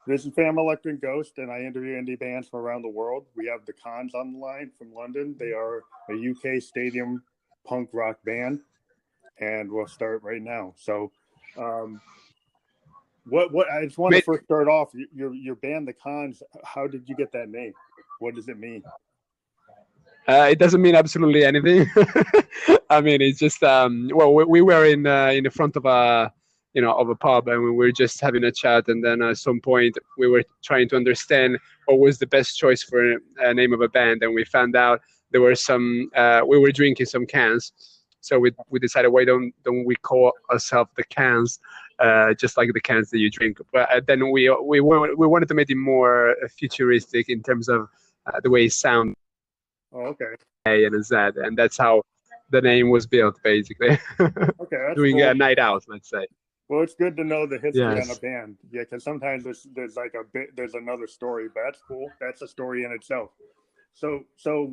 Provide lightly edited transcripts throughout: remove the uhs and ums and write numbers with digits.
This is Fam Electric Ghost, and I interview indie bands from around the world. We have the Kanz on the line from London. They are a UK stadium punk rock band, and we'll start right now. So, what I just want to first start off. Your band, the Kanz. How did you get that name? What does it mean? It doesn't mean absolutely anything. I mean, it's just well, we were in the front of a pub, and we were just having a chat, and then at some point we were trying to understand what was the best choice for a name of a band, and we found out there were some we were drinking some cans, so we decided, why don't we call ourselves the Cans, just like the cans that you drink. But then we wanted to make it more futuristic in terms of the way it sounds. Oh, okay. A and a Z, and that's how the name was built, basically. Okay, that's doing cool. A night out, let's say. Well, it's good to know the history Yes. on a band. Yeah, because sometimes there's like there's another story, but that's cool. That's a story in itself. So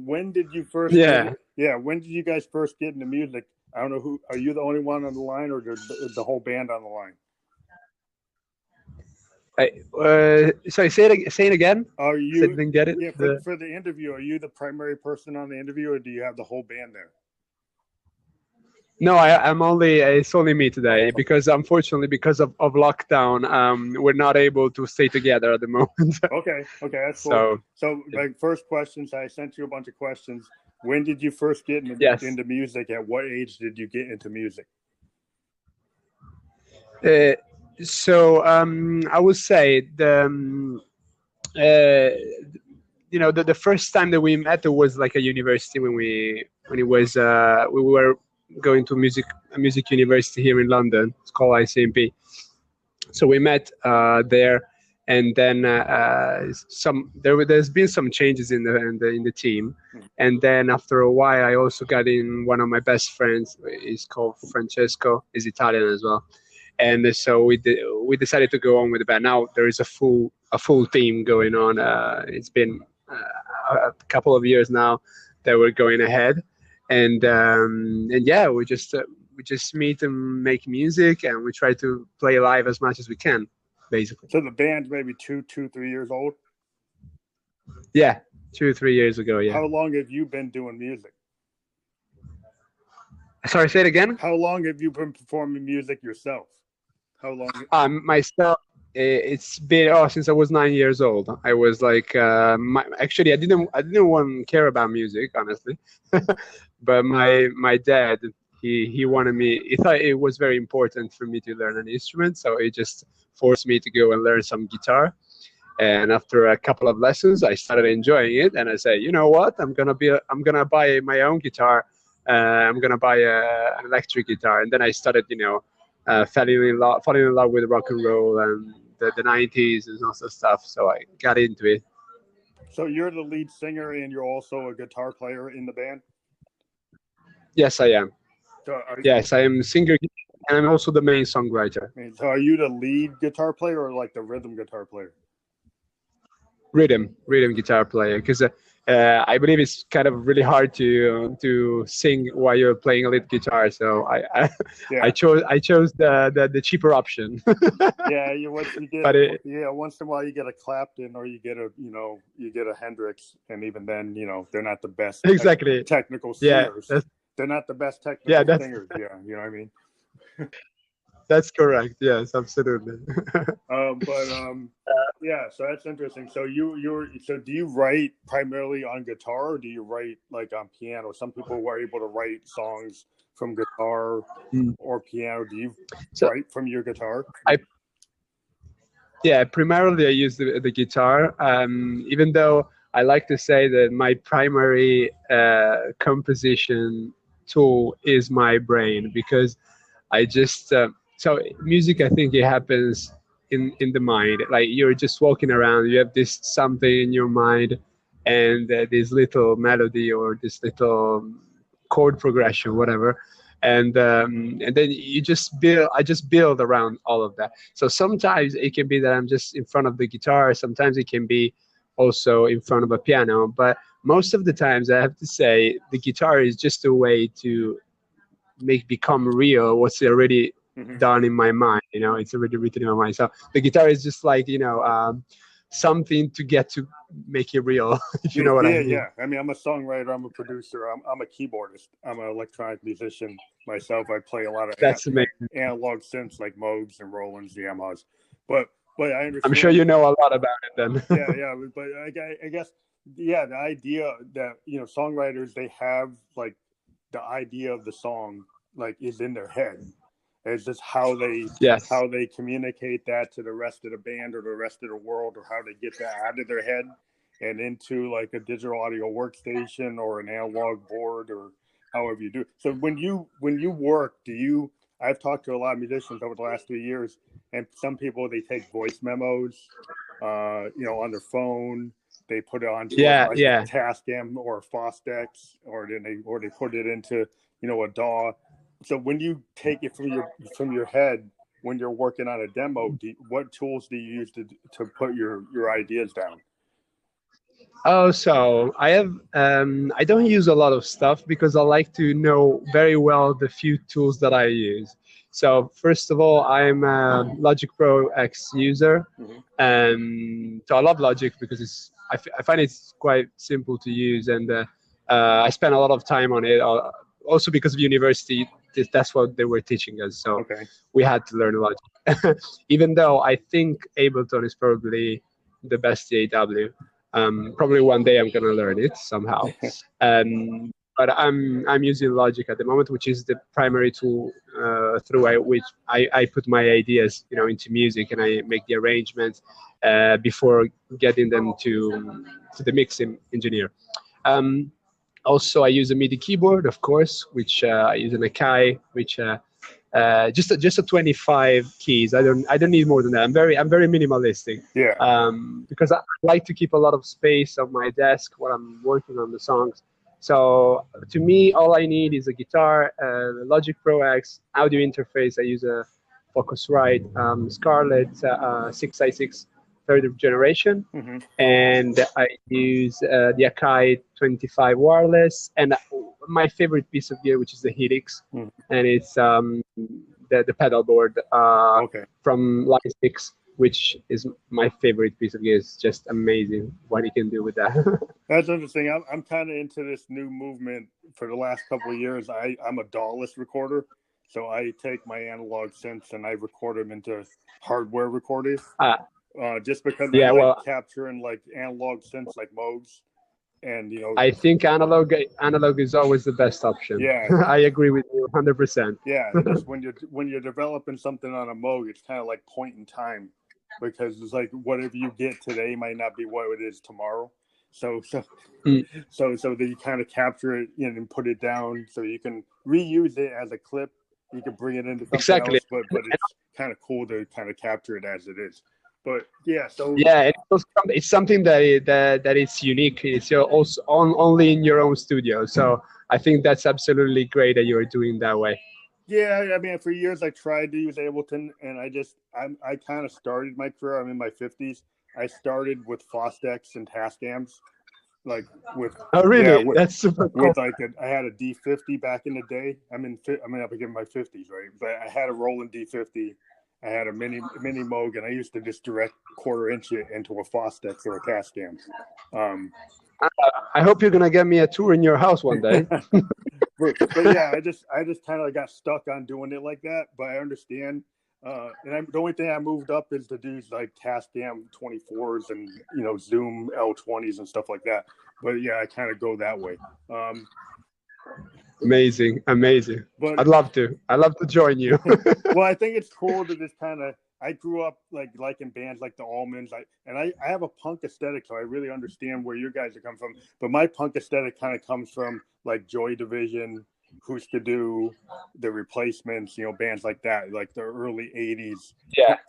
when did you first? When did you guys first get into music? I don't know who. Are you the only one on the line, or is the whole band on the line? Sorry, say it again. Are you? Didn't get it. Yeah, for the interview, are you the primary person on the interview, or do you have the whole band there? No, I'm only. It's only me today because, unfortunately, because of lockdown, we're not able to stay together at the moment. Okay, that's cool. So like, first questions. I sent you a bunch of questions. When did you first get into music? At what age did you get into music? So I would say the first time that we met was like a university when we were going to a music university here in London. It's called ICMP. So we met there, and then there's been some changes in the team, and then after a while I also got in one of my best friends. He's called Francesco. He's Italian as well. And so we decided to go on with the band. Now there is a full team going on. It's been a couple of years now that we're going ahead, and yeah, we just meet and make music, and we try to play live as much as we can, basically. So the band's maybe 2-3 years old. Yeah, 2 or 3 years ago. Yeah. How long have you been doing music? Sorry, say it again. How long have you been performing music yourself? How long? Myself, it's been since I was 9 years old. I was like, actually, I didn't want to care about music, honestly, but my dad, he wanted me. He thought it was very important for me to learn an instrument, so he just forced me to go and learn some guitar. And after a couple of lessons, I started enjoying it, and I said, you know what? I'm gonna buy my own guitar. I'm gonna buy an electric guitar, and then I started, falling in love with rock and roll and the 90s and all that stuff. So I got into it. So you're the lead singer, and you're also a guitar player in the band? Yes, I am. So yes, I am singer, and I'm also the main songwriter. So are you the lead guitar player or like the rhythm guitar player? Rhythm guitar player, because I believe it's kind of really hard to sing while you're playing a lead guitar. So I chose the cheaper option. Yeah, once in a while you get a Clapton, or you get a Hendrix, and even then, they're not the best technical singers. Yeah, they're not the best technical singers. Yeah, you know what I mean. That's correct. Yes, absolutely. Yeah, so that's interesting. So do you write primarily on guitar, or do you write like on piano? Some people were able to write songs from guitar or piano. Do you write from your guitar? Primarily I use the guitar. Even though I like to say that my primary composition tool is my brain, because I just so music, I think it happens in the mind. Like, you're just walking around, you have this something in your mind, and this little melody or this little chord progression, whatever, and then you just build. I just build around all of that. So sometimes it can be that I'm just in front of the guitar. Sometimes it can be also in front of a piano. But most of the times, I have to say, the guitar is just a way to become real what's already done in my mind. You know, it's already written in my mind. So the guitar is just like, you know, something to get to make it real. If you know what I mean. Yeah. I mean, I'm a songwriter. I'm a producer. I'm a keyboardist. I'm an electronic musician myself. I play a lot of analog synths like Moogs and Rolands, Yamahas. But I understand. I'm sure you know a lot about it then. yeah. But I guess, yeah, the idea that, you know, songwriters, they have like the idea of the song like is in their head. It's just how they communicate that to the rest of the band or the rest of the world, or how they get that out of their head and into like a digital audio workstation or an analog board, or however you do. So when you work, I've talked to a lot of musicians over the last 3 years, and some people, they take voice memos, you know, on their phone. They put it on a Tascam or a Fostex, or they put it into, you know, a DAW. So when you take it from your head, when you're working on a demo, what tools do you use to put your ideas down? Oh, so I have, I don't use a lot of stuff because I like to know very well the few tools that I use. So first of all, I'm a Logic Pro X user. So I love Logic because I find it's quite simple to use, and I spend a lot of time on it. Also because of university, that's what they were teaching us. So we had to learn Logic. Even though I think Ableton is probably the best DAW. Probably one day I'm gonna learn it somehow. But I'm using Logic at the moment, which is the primary tool through which I put my ideas, you know, into music, and I make the arrangements before getting them to the mixing engineer. Also, I use a MIDI keyboard, of course, which I use an Akai, which just a 25 keys. I don't need more than that. I'm very minimalistic. Yeah. Because I like to keep a lot of space on my desk while I'm working on the songs. So to me, all I need is a guitar, Logic Pro X, audio interface. I use a Focusrite Scarlett 6i6 third generation, and I use the Akai 25 wireless, and my favorite piece of gear, which is the Helix, and it's the pedal board from Line 6, which is my favorite piece of gear. It's just amazing what you can do with that. That's interesting. I'm kind of into this new movement for the last couple of years. I'm a DAW-less recorder, so I take my analog synths and I record them into hardware recorders. Just because I like capturing like analog synths like Moogs, and you know, I think analog is always the best option. Yeah, I agree with you 100%. Yeah, just when you're developing something on a Moog, it's kind of like point in time, because it's like whatever you get today might not be what it is tomorrow. So that you kind of capture it, you know, and put it down, so you can reuse it as a clip. You can bring it into something else, but it's kind of cool to kind of capture it as it is. But yeah, so it's something that is unique. It's also only in your own studio. So I think that's absolutely great that you're doing that way. Yeah, I mean, for years I tried to use Ableton, and I kind of started my career. I'm in my 50s. I started with Fostex and Tascams, like with. Oh really? Yeah, that's super cool. With I had a D50 back in the day. I'm up in my 50s, right? But I had a Roland D50. I had a mini Moog, and I used to just direct quarter-inch it into a Fostex or a Tascam. I hope you're gonna get me a tour in your house one day. but yeah, I just kind of got stuck on doing it like that. But I understand, and the only thing I moved up is to do like Tascam 24s and, you know, Zoom L20s and stuff like that. But yeah, I kind of go that way. Amazing. But I'd love to join you. Well, I think it's cool to just kind of. I grew up liking bands like the Allmans, and I have a punk aesthetic, so I really understand where you guys are coming from. But my punk aesthetic kind of comes from like Joy Division, Husker Du, The Replacements, you know, bands like that, like the early '80s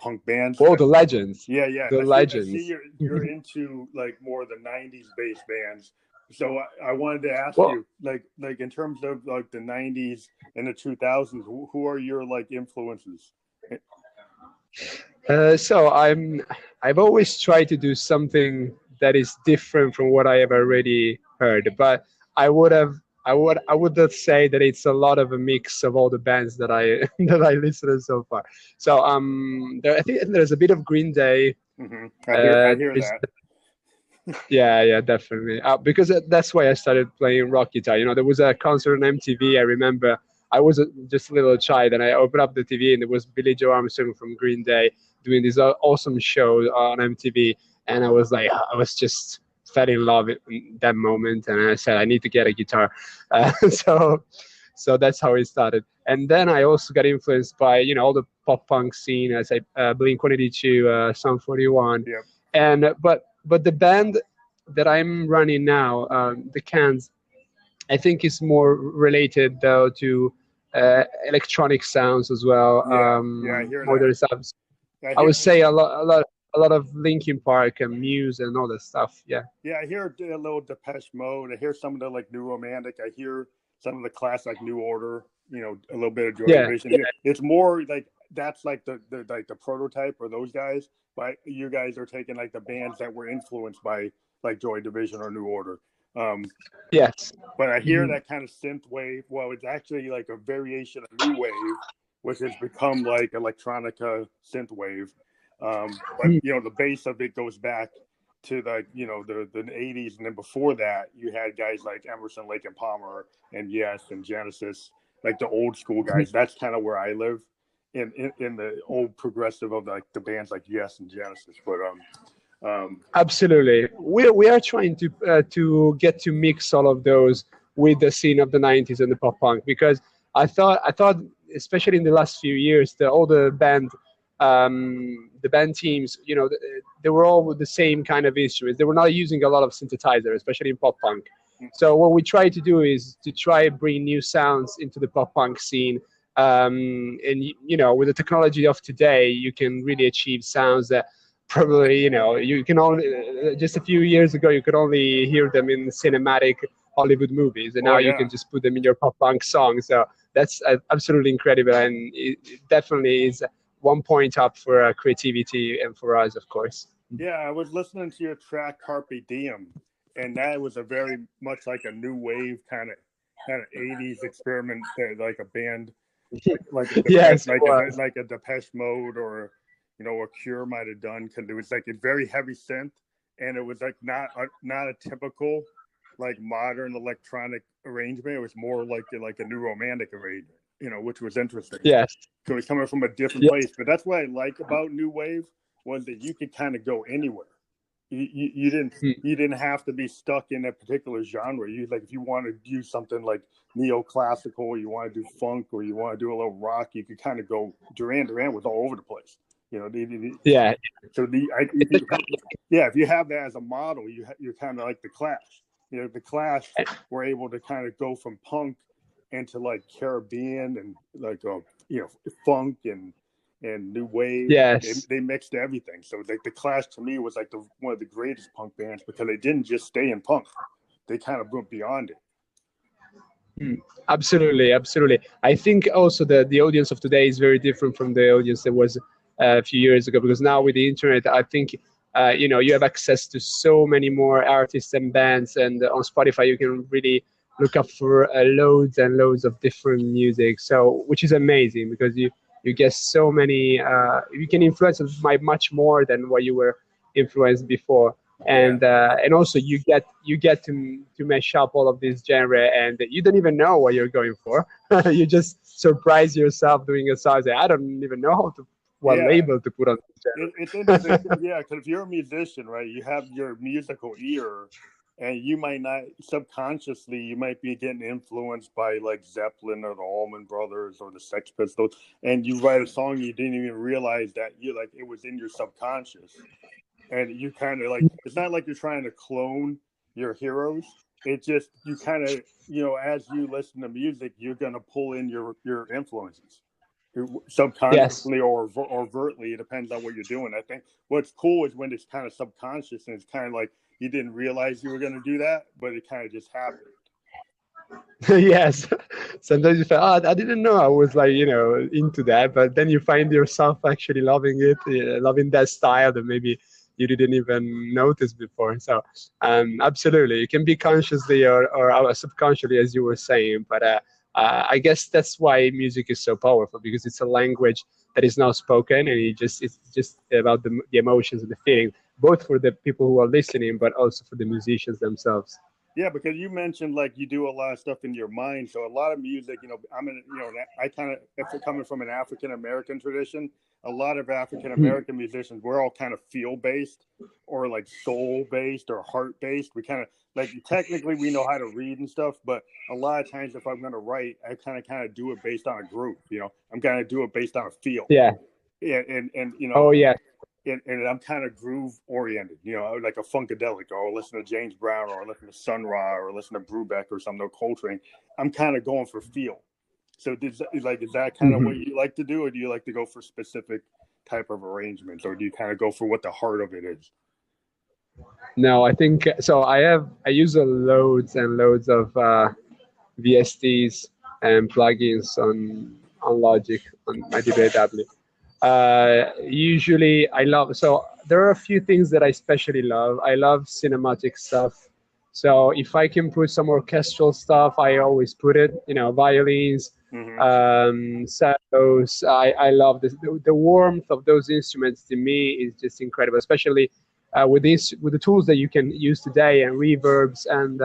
punk bands. Oh, the legends. Yeah, the legends. I see you're into like more of the '90s based bands. So I wanted to ask you, like in terms of like the '90s and the 2000s, who are your like influences? So I've always tried to do something that is different from what I have already heard, but I would have I would not say that it's a lot of a mix of all the bands that I that I listened to so far. So I think there's a bit of Green Day. Mm-hmm. I hear that. Yeah, definitely. Because that's why I started playing rock guitar. There was a concert on MTV. I remember I was just a little child, and I opened up the TV, and there was Billy Joe Armstrong from Green Day doing this awesome show on MTV, and I was like, I was just fell in love in that moment, and I said I need to get a guitar. So that's how it started. And then I also got influenced by all the pop punk scene, as Blink 182, Sum 41, yep. and but the band that I'm running now, the Kanz, I think is more related though to electronic sounds as well. Yeah, I hear modern that. stuff. I would say a lot of Linkin Park and Muse and all that stuff. Yeah. Yeah, I hear a little Depeche Mode. I hear some of the like New Romantic. I hear some of the classic New Order. A little bit of Joy Division. Yeah. It's more like that's like the prototype or those guys. But you guys are taking like the bands that were influenced by like Joy Division or New Order. Yes. But I hear that kind of synth wave. Well, it's actually like a variation of new wave, which has become like electronica synth wave. But the base of it goes back to the 80s, and then before that you had guys like Emerson, Lake and Palmer, and Yes, and Genesis, like the old school guys. That's kind of where I live in the old progressive of like the bands like Yes and Genesis. But absolutely, we are trying to get to mix all of those with the scene of the 90s and the pop punk, because I thought especially in the last few years, all the band teams, they were all with the same kind of instruments. They were not using a lot of synthesizer, especially in pop punk. So what we try to do is to try bring new sounds into the pop punk scene. And with the technology of today, you can really achieve sounds that probably you can only just a few years ago you could only hear them in cinematic Hollywood movies, and now you can just put them in your pop punk song. So that's absolutely incredible, and it definitely is one point up for creativity and for us, of course. Yeah, I was listening to your track Carpe Diem, and that was a very much like a new wave kind of 80s experiment, like a band, like a Depeche Mode or a Cure might have done, because it was like a very heavy synth, and it was like not a typical like modern electronic arrangement. It was more like a New Romantic arrangement, which was interesting. Yes. So it's coming from a different place. But that's what I like about new wave, was that you could kind of go anywhere. You didn't have to be stuck in a particular genre. If you want to do something like neoclassical, you want to do funk, or you want to do a little rock, you could kind of go. Duran was all over the place. Yeah. So if you have that as a model, you're kind of like the Clash. The Clash were able to kind of go from punk into like Caribbean and like funk and new wave. Yes. They mixed everything. So like the Clash to me was like one of the greatest punk bands, because they didn't just stay in punk. They kind of went beyond it. Absolutely. I think also that the audience of today is very different from the audience that was a few years ago, because now with the internet, I think you have access to so many more artists and bands, and on Spotify you can really look up for loads and loads of different music. So which is amazing, because you get so many. You can influence by much more than what you were influenced before. And also you get to mash up all of this genre, and you don't even know what you're going for. You just surprise yourself doing a song. I don't even know what label to put on this genre. It's interesting, because if you're a musician, right, you have your musical ear, and you might not subconsciously, you might be getting influenced by like Zeppelin or the Allman Brothers or the Sex Pistols, and you write a song, you didn't even realize that it was in your subconscious. And you kind of like, it's not like you're trying to clone your heroes. It's just, you kind of, as you listen to music, you're going to pull in your influences subconsciously or overtly. It depends on what you're doing. I think what's cool is when it's kind of subconscious, and it's kind of like you didn't realize you were going to do that, but it kind of just happened. Yes, sometimes you feel, I didn't know I was like into that, but then you find yourself actually loving it, loving that style that maybe you didn't even notice before. So absolutely, it can be consciously or subconsciously, as you were saying. But I guess that's why music is so powerful, because it's a language that is not spoken, and it's just about the emotions and the feeling, both for the people who are listening, but also for the musicians themselves. Yeah, because you mentioned like you do a lot of stuff in your mind. So a lot of music, I kind of, if we're coming from an African American tradition, a lot of African American musicians, we're all kind of feel based or like soul based or heart based. We kind of like, technically we know how to read and stuff, but a lot of times if I'm going to write, I kind of do it based on a groove. I'm going to do it based on a feel. Yeah. Yeah, and Oh yeah. And I'm kind of groove oriented, like a funkadelic, or I'll listen to James Brown, or I'll listen to Sun Ra, or listen to Brubeck or something, or Coltrane. I'm kind of going for feel. So is that kind of what you like to do, or do you like to go for specific type of arrangements, or do you kind of go for what the heart of it is? No, I think so. I use loads and loads of VSTs and plugins on Logic on my DAW. Usually so there are a few things that I especially love. I love cinematic stuff. So if I can put some orchestral stuff, I always put it, violins, cellos. I love the warmth of those instruments. To me is just incredible, especially with the tools that you can use today, and reverbs and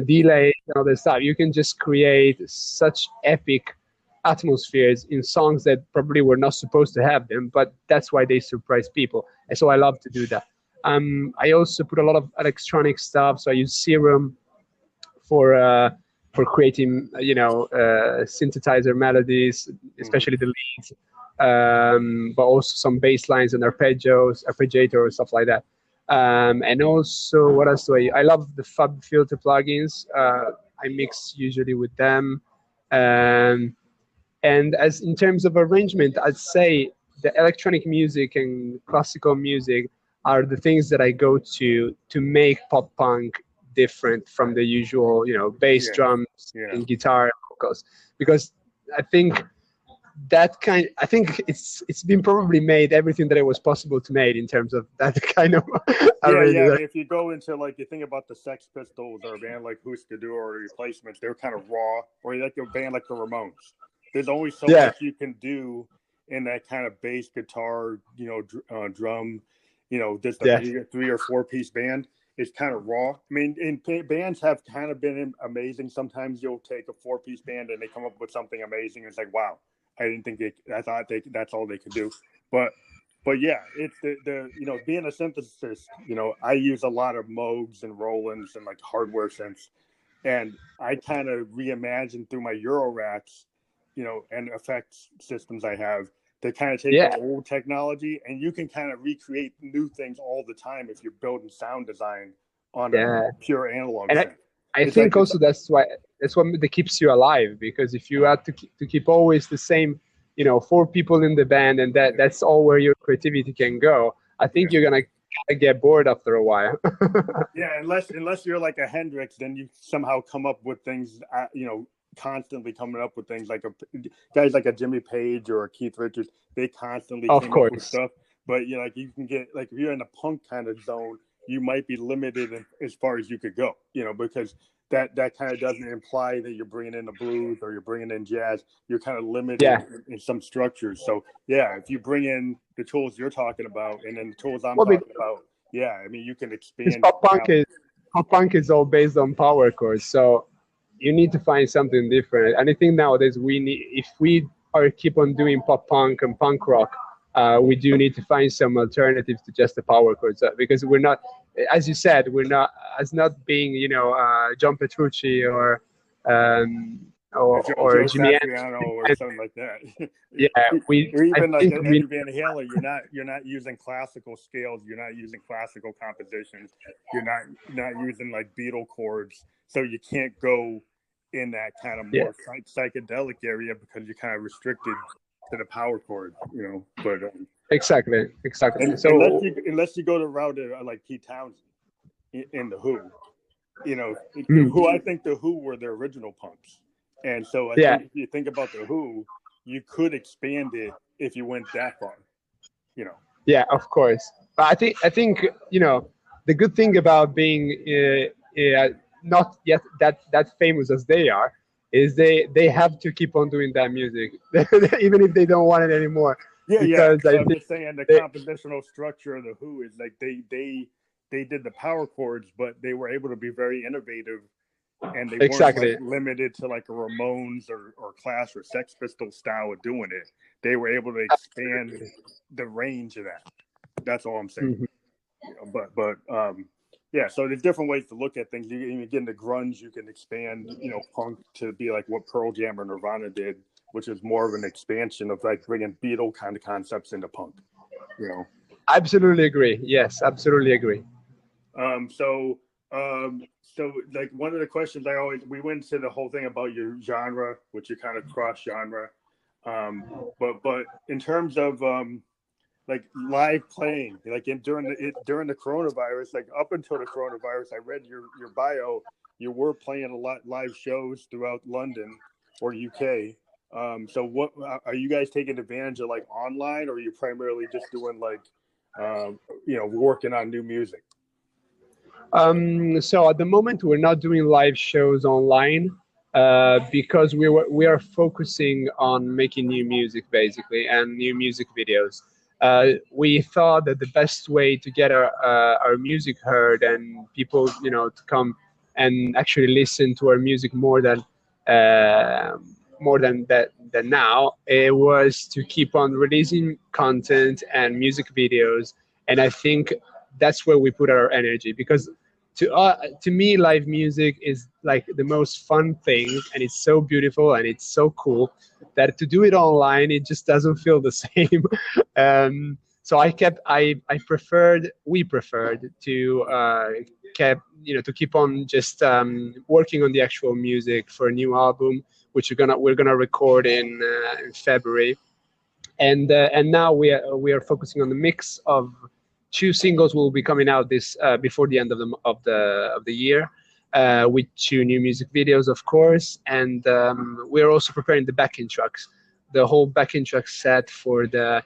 delays and all this stuff. You can just create such epic atmospheres in songs that probably were not supposed to have them, but that's why they surprise people. And so I love to do that. I also put a lot of electronic stuff. So I use Serum for creating, synthesizer melodies, especially the leads, but also some bass lines and arpeggiator, stuff like that. And also, what else do I love the Fab Filter plugins. I mix usually with them. And as in terms of arrangement, I'd say the electronic music and classical music are the things that I go to make pop punk different from the usual, bass, drums, and guitar vocals. Because I think it's been probably made everything that it was possible to make in terms of that kind of arrangement. If you go into you think about the Sex Pistols or a band like Husker Du or the Replacements, they're kind of raw, or like a band like the Ramones. There's only so much you can do in that kind of bass guitar, drum, just a 3 or 4 piece band. It's kind of raw. I mean, bands have kind of been amazing. Sometimes you'll take a 4 piece band and they come up with something amazing. It's like, wow, I thought that's all they could do. But yeah, it's the being a synthesist, I use a lot of Moogs and Rolands and like hardware synths, and I kind of reimagine through my Euroracks, and effects systems I have, to kind of take the old technology, and you can kind of recreate new things all the time if you're building sound design on a pure analog synth. I think also that's what that keeps you alive, because if you had to keep always the same, 4 people in the band, and that's all where your creativity can go, I think you're gonna get bored after a while. Unless you're like a Hendrix, then you somehow come up with things, constantly coming up with things, like guys like a Jimmy Page or a Keith Richards. They constantly came up with stuff. But you can get, like, if you're in a punk kind of zone, you might be limited as far as you could go, because that kind of doesn't imply that you're bringing in the blues or you're bringing in jazz. You're kind of limited in some structures. So if you bring in the tools you're talking about and then the tools I'm talking about, I mean, you can expand. Pop punk is all based on power chords, so you need to find something different. And I think nowadays if we keep on doing pop punk and punk rock, we do need to find some alternatives to just the power chords, because we're not, as you said, being John Petrucci or Jimmy Satriano or something like that. Or even like Eddie Van Halen. You're not using classical scales. You're not using classical compositions. You're not using like Beatle chords. So you can't go in that kind of more psychedelic area because you're kind of restricted to the power chord, But exactly. So unless you go to route like Pete Townsend in the Who, who I think the Who were the original punks, and so I think if you think about the Who, you could expand it if you went that far, Yeah, of course. But I think the good thing about being not yet that famous as they are is they have to keep on doing that music even if they don't want it anymore. Yeah, yeah. Because I I'm think just saying the they, compositional structure of the Who is like they did the power chords, but they were able to be very innovative, and they weren't like exactly. limited to like a Ramones or Clash or Sex Pistols style of doing it. They were able to expand the range of that. That's all I'm saying. Mhm. But yeah. So there's different ways to look at things. You get into grunge, you can expand punk to be like what Pearl Jam or Nirvana did, which is more of an expansion of like bringing Beatle kind of concepts into punk. Absolutely agree. Yes, absolutely agree. So like one of the questions we went to the whole thing about your genre, which you kind of cross genre. But in terms of like live playing, like during the coronavirus, like up until the coronavirus, I read your bio. You were playing a lot live shows throughout London or UK. So what are you guys taking advantage of, like online, or are you primarily just doing like working on new music? So at the moment, we're not doing live shows online because we are focusing on making new music basically and new music videos. We thought that the best way to get our music heard and people to come and actually listen to our music uh, more than now, it was to keep on releasing content and music videos. And I think that's where we put our energy, because to me live music is like the most fun thing, and it's so beautiful and it's so cool that to do it online it just doesn't feel the same. So we preferred to to keep on just working on the actual music for a new album, which we're gonna record in February. And now we are focusing on the mix of two singles will be coming out this before the end of the year, with two new music videos, of course, and we're also preparing the backing tracks, the whole backing track set for the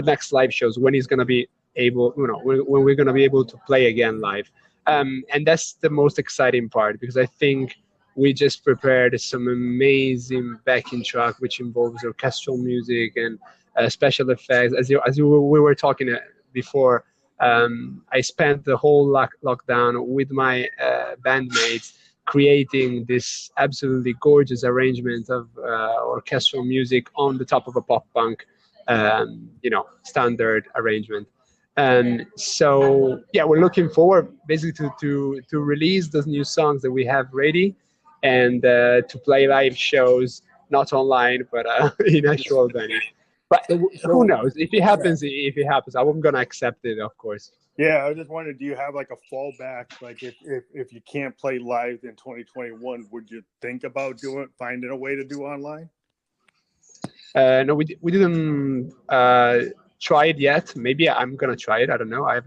next live shows when he's gonna be able, when we're gonna be able to play again live, and that's the most exciting part, because I think we just prepared some amazing backing track which involves orchestral music and special effects. We were talking before, I spent the whole lockdown with my bandmates creating this absolutely gorgeous arrangement of orchestral music on the top of a pop punk, standard arrangement. And so, yeah, we're looking forward basically to release those new songs that we have ready, and to play live shows, not online, but in actual venues. But who knows? If it happens, I'm gonna accept it, of course. Yeah, I just wondered, do you have like a fallback? Like if you can't play live in 2021, would you think about finding a way to do online? No, we didn't try it yet. Maybe I'm gonna try it. I don't know. I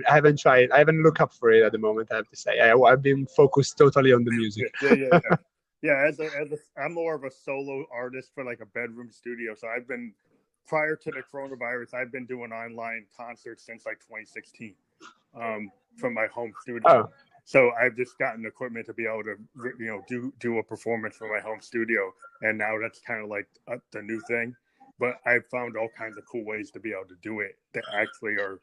haven't tried. I haven't looked up for it at the moment. I have to say. I've been focused totally on the music. Yeah. Yeah, I'm more of a solo artist for like a bedroom studio. So prior to the coronavirus, I've been doing online concerts since like 2016, from my home studio. Oh. So I've just gotten equipment to be able to, do a performance from my home studio, and now that's kind of like the new thing. But I've found all kinds of cool ways to be able to do it that actually are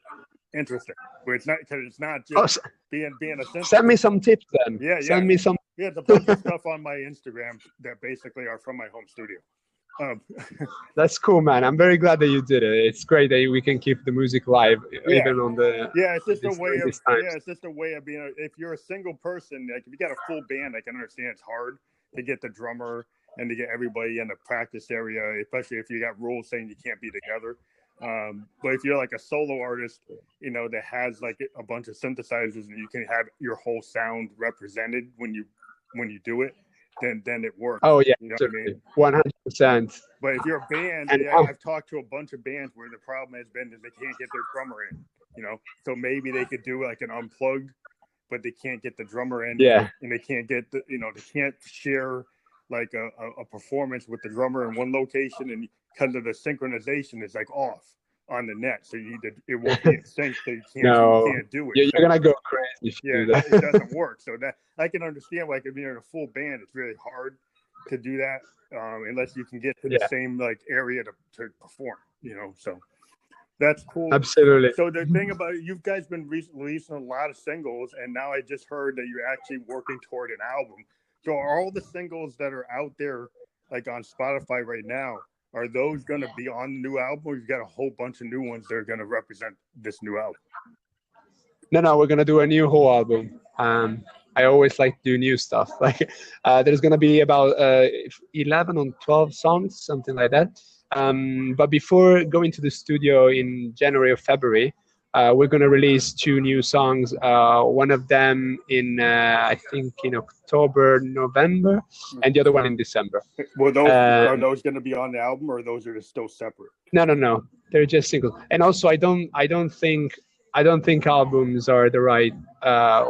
interesting. Where it's not just being a synth. Send me some tips then. Yeah. Send me some. Yeah, there's a bunch of stuff on my Instagram that basically are from my home studio. That's cool, man. I'm very glad that you did it. It's great that we can keep the music live, even on the. Yeah, it's just a way of being. If you're a single person, like if you got a full band, I can understand it's hard to get the drummer and to get everybody in the practice area, especially if you got rules saying you can't be together. But if you're like a solo artist, that has like a bunch of synthesizers and you can have your whole sound represented when you do it, then it works. Oh yeah, you know what I mean? 100%. But if you're a band, I've talked to a bunch of bands where the problem has been that they can't get their drummer in. So maybe they could do like an unplugged, but they can't get the drummer in. Yeah. And they can't get they can't share like a performance with the drummer in one location, and because of the synchronization is like off. on the net, so it won't be in sync, so you can't do it. You're gonna go crazy if you do that. It doesn't work. So that I can understand, like if you're in a full band, it's really hard to do that unless you can get to the same like area to perform, so that's cool. Absolutely. So the thing about it, you guys been releasing a lot of singles, and now I just heard that you're actually working toward an album. So are all the singles that are out there like on Spotify right now, are those going to be on the new album, or you've got a whole bunch of new ones that are going to represent this new album? No, we're going to do a new whole album. I always like to do new stuff. Like there's going to be about 11 or 12 songs, something like that. But before going to the studio in January or February, we're going to release 2 new songs. One of them in, I think, in October, November, and the other one in December. Well, are those going to be on the album, or those are just still separate? No. They're just singles. And also, I don't think albums are the right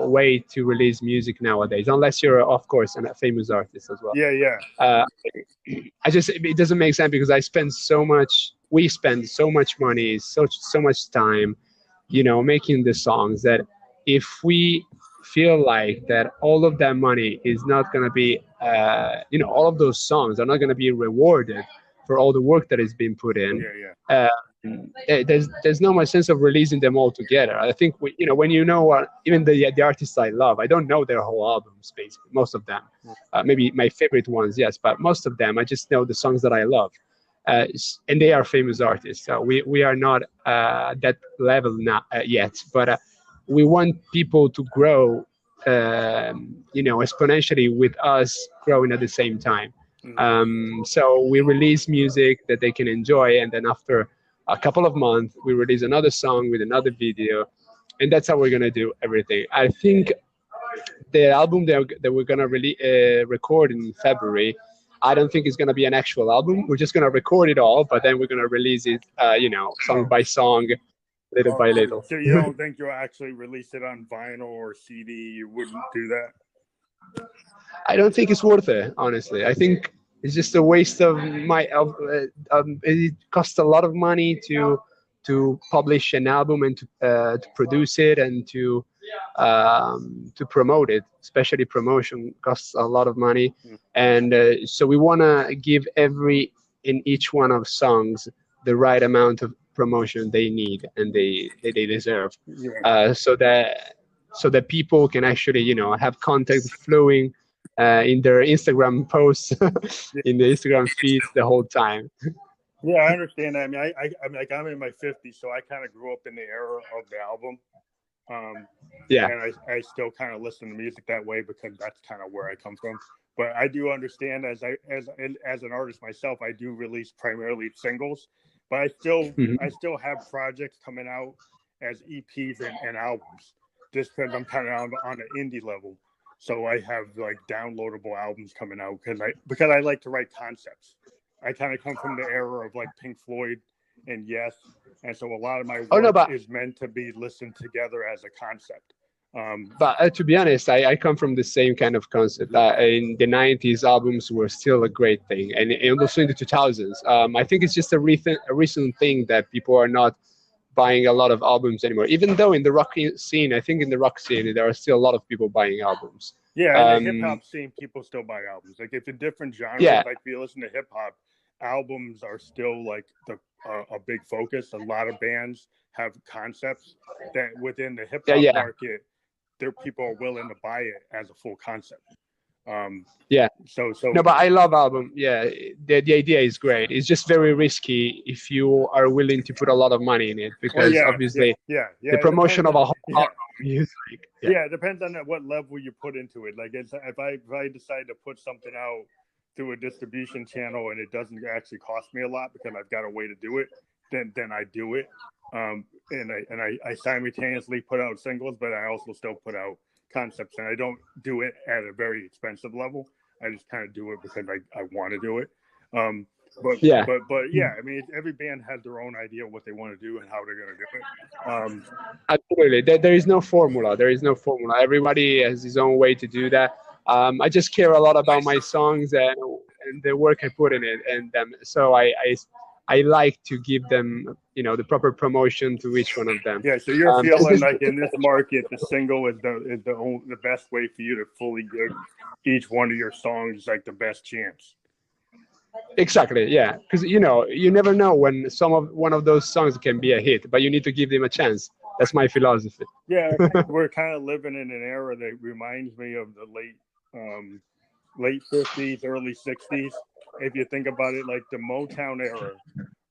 way to release music nowadays, unless you're, of course, a famous artist as well. Yeah. It doesn't make sense, because we spend so much money, so much time, making the songs, that if we feel like that all of that money is not going to be, all of those songs are not going to be rewarded for all the work that is being put in. There's no much sense of releasing them all together. I think when even the artists I love, I don't know their whole albums, basically, most of them. Maybe my favorite ones, yes, but most of them I just know the songs that I love. And they are famous artists. So we are not that level yet, but we want people to grow, exponentially with us growing at the same time. So we release music that they can enjoy, and then after a couple of months, we release another song with another video, and that's how we're gonna do everything. I think the album that we're gonna record in February, I don't think it's going to be an actual album. We're just going to record it all, but then we're going to release it, song by song, little by little. So you don't think you'll actually release it on vinyl or CD? You wouldn't do that? I don't think it's worth it, honestly. I think it's just a waste of it costs a lot of money to publish an album and to produce it and to promote it. Especially promotion costs a lot of money, and so we want to give each one of songs the right amount of promotion they need and they deserve, so that people can actually have content flowing in their Instagram posts, in the Instagram feeds the whole time. Yeah, I understand that. I mean, I'm in my 50s, so I kind of grew up in the era of the album. And I still kind of listen to music that way, because that's kind of where I come from. But I do understand, as an artist myself, I do release primarily singles, but I still have projects coming out as EPs and albums, just because I'm kind of on an indie level. So I have like downloadable albums coming out because I like to write concepts. I kind of come from the era of like Pink Floyd and Yes, and so a lot of my work is meant to be listened together as a concept. But to be honest, I come from the same kind of concept. In the 90s, albums were still a great thing, and also in the 2000s. I think it's just a recent thing that people are not buying a lot of albums anymore. Even though in the rock scene, I think in the rock scene, there are still a lot of people buying albums. Yeah, in the hip hop scene, people still buy albums. Like if in different genres, like if you listen to hip hop, albums are still like a big focus. A lot of bands have concepts that within the hip hop market, people are willing to buy it as a full concept. So no, but I love album. Yeah, the idea is great. It's just very risky if you are willing to put a lot in it, because obviously the promotion of a whole album is like it depends on what level you put into it. Like if I decide to put something out through a distribution channel and it doesn't actually cost me a lot because I've got a way to do it, then I do it. And I simultaneously put out singles, but I also still put out concepts, and I don't do it at a very expensive level. I just kind of do it because I want to do it. But I mean, every band has their own idea of what they want to do and how they're going to do it. Absolutely, there is no formula. Everybody has his own way to do that. I just care a lot about my songs and the work I put in it, and so I I like to give them, the proper promotion to each one of them. Yeah, so you're feeling like in this market, the single is the best way for you to fully give each one of your songs like the best chance. Exactly, yeah, because you never know when one of those songs can be a hit, but you need to give them a chance. That's my philosophy. Yeah, we're kind of living in an era that reminds me of the late 50s, early 60s. If you think about it, like the Motown era,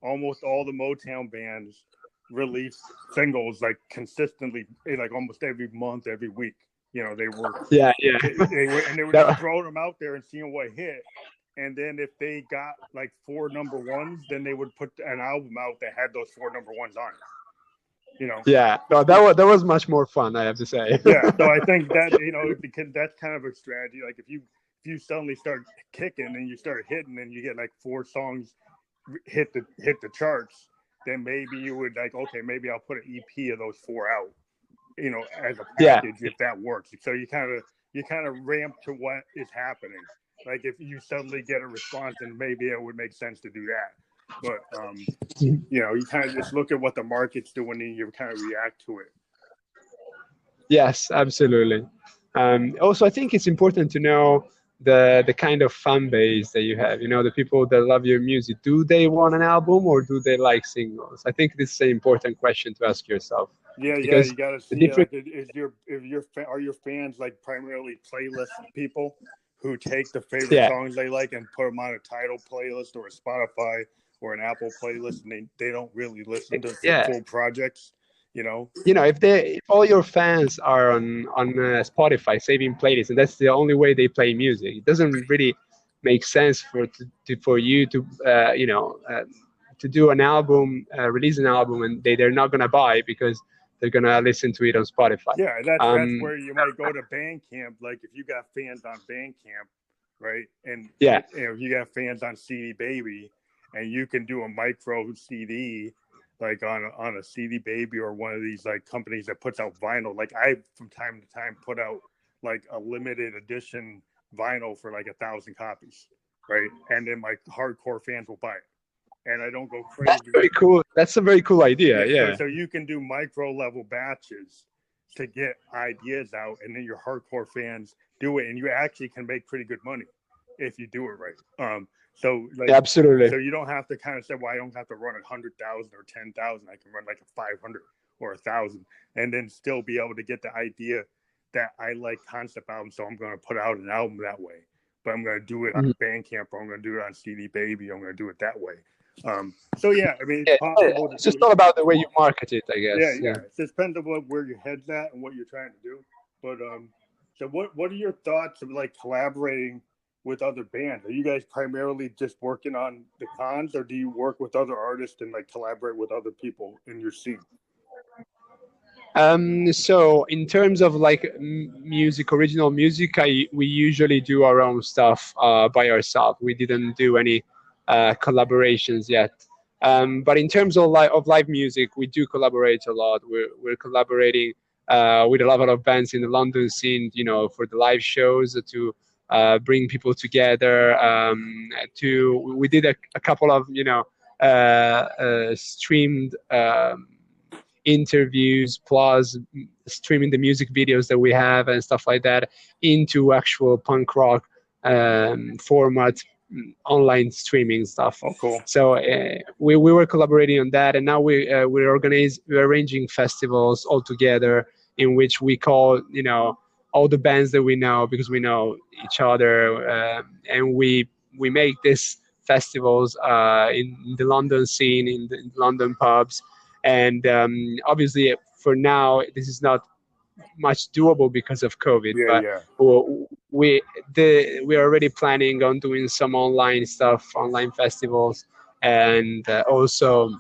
almost all the Motown bands released singles like consistently, like almost every month, every week. They were they were just throwing them out there and seeing what hit. And then if they got like 4 number ones, then they would put an album out that had those 4 number ones on it. Yeah, no, that was much more fun, I have to say. Yeah, so I think that because that's kind of a strategy. Like if you suddenly start kicking and you start hitting and you get like 4 songs hit the charts, then maybe you would like, okay, maybe I'll put an EP of those 4 out, as a package if that works. So you kind of ramp to what is happening. Like if you suddenly get a response, then maybe it would make sense to do that. But you kind of just look at what the market's doing and you kind of react to it. Yes, absolutely. Also, I think it's important to know the kind of fan base that you have. The people that love your music. Do they want an album or do they like singles? I think this is an important question to ask yourself. Yeah, you gotta see. Like, are your fans like primarily playlist people who take the favorite songs they like and put them on a Tidal playlist or a Spotify or an Apple playlist, and they don't really listen to full projects? If all your fans are on Spotify saving playlists, and that's the only way they play music, it doesn't really make sense for you to to do an album, release an album, and they're not gonna buy because they're gonna listen to it on Spotify. Yeah, that's where you might go to Bandcamp. Like if you got fans on Bandcamp, right? And if you got fans on CD Baby, and you can do a micro CD. Like on a CD Baby or one of these like companies that puts out vinyl. Like I from time to time put out like a limited edition vinyl for like 1,000 copies, right? And then my hardcore fans will buy it, and I don't go crazy. That's very cool. That's a very cool idea. Yeah. So you can do micro level batches to get ideas out, and then your hardcore fans do it, and you actually can make pretty good money if you do it right. So like, absolutely. So you don't have to kind of say, well, I don't have to run 100,000 or 10,000. I can run like a 500 or 1,000, and then still be able to get the idea that I like concept albums. So I'm going to put out an album that way, but I'm going to do it on Bandcamp, or I'm going to do it on CD Baby. I'm going to do it that way. So yeah, I mean, it's possible. It's just all about the way you market it, I guess. Yeah. It just depends on where your head's at and what you're trying to do. But so what are your thoughts of like collaborating with other bands? Are you guys primarily just working on the Kanz, or do you work with other artists and like collaborate with other people in your scene? So in terms of like original music, we usually do our own stuff by ourselves. We didn't do any collaborations yet. But in terms of live music, we do collaborate a lot. We're collaborating with a lot of bands in the London scene, for the live shows to bring people together. We did a couple of streamed interviews plus streaming the music videos that we have and stuff like that into actual punk rock format, online streaming stuff. Oh, cool. So we were collaborating on that, and now we're arranging festivals all together in which we call all the bands that we know, because we know each other, and we make these festivals in the London scene, in the London pubs. And obviously for now this is not much doable because of COVID, we're already planning on doing some online stuff, online festivals, and also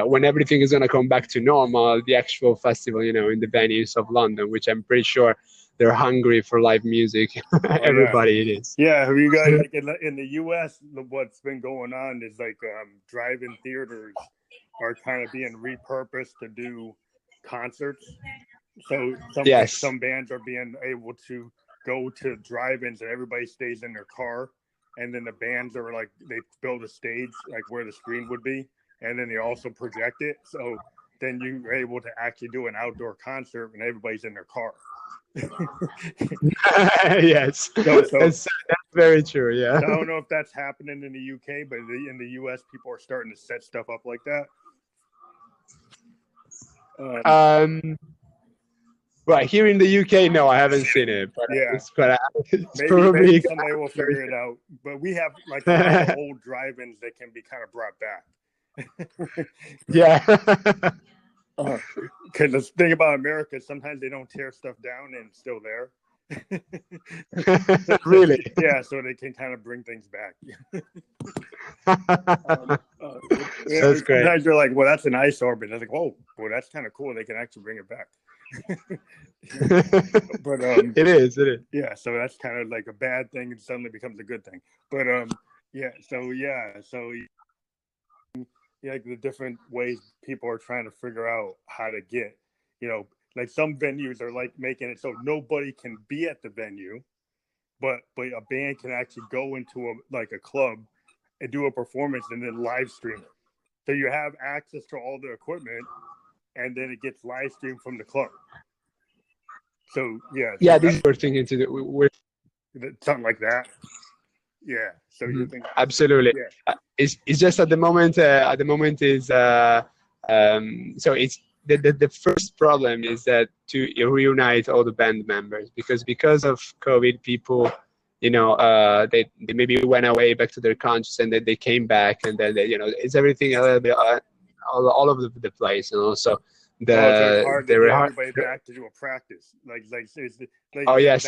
when everything is going to come back to normal, the actual festival, in the venues of London, which I'm pretty sure they're hungry for live music. Everybody it is. Yeah, have you guys like in the US, what's been going on is like drive-in theaters are kind of being repurposed to do concerts. So some bands are being able to go to drive-ins and everybody stays in their car, and then the bands are like, they build a stage like where the screen would be, and then they also project it. So then you're able to actually do an outdoor concert when everybody's in their car. Yes, that's very true. Yeah, I don't know if that's happening in the UK, but in the US, people are starting to set stuff up like that. Right here in the UK, no, I haven't seen it, but yeah, it's maybe somebody will figure it out. But we have like a lot of old drive-ins that can be kind of brought back. Yeah. Because the thing about America is sometimes they don't tear stuff down and it's still there. Really? Yeah, so they can kind of bring things back. That's great. Sometimes you're like, well, that's an eyesore, but they're like, whoa, well, that's kind of cool. They can actually bring it back. But it is. Yeah, so that's kind of like a bad thing and suddenly becomes a good thing. But so like the different ways people are trying to figure out how to get, like some venues are like making it so nobody can be at the venue, but a band can actually go into a club and do a performance and then live stream it. So you have access to all the equipment, and then it gets live streamed from the club. So yeah, this is what we're thinking to do. Something like that. Yeah. So you think absolutely? Yeah. It's just at the moment is so it's the first problem is that to reunite all the band members because of COVID, people they maybe went away back to their countries and then they came back and then it's everything a little bit all over the place, and also it's hard to get everybody back to do a practice. Yes,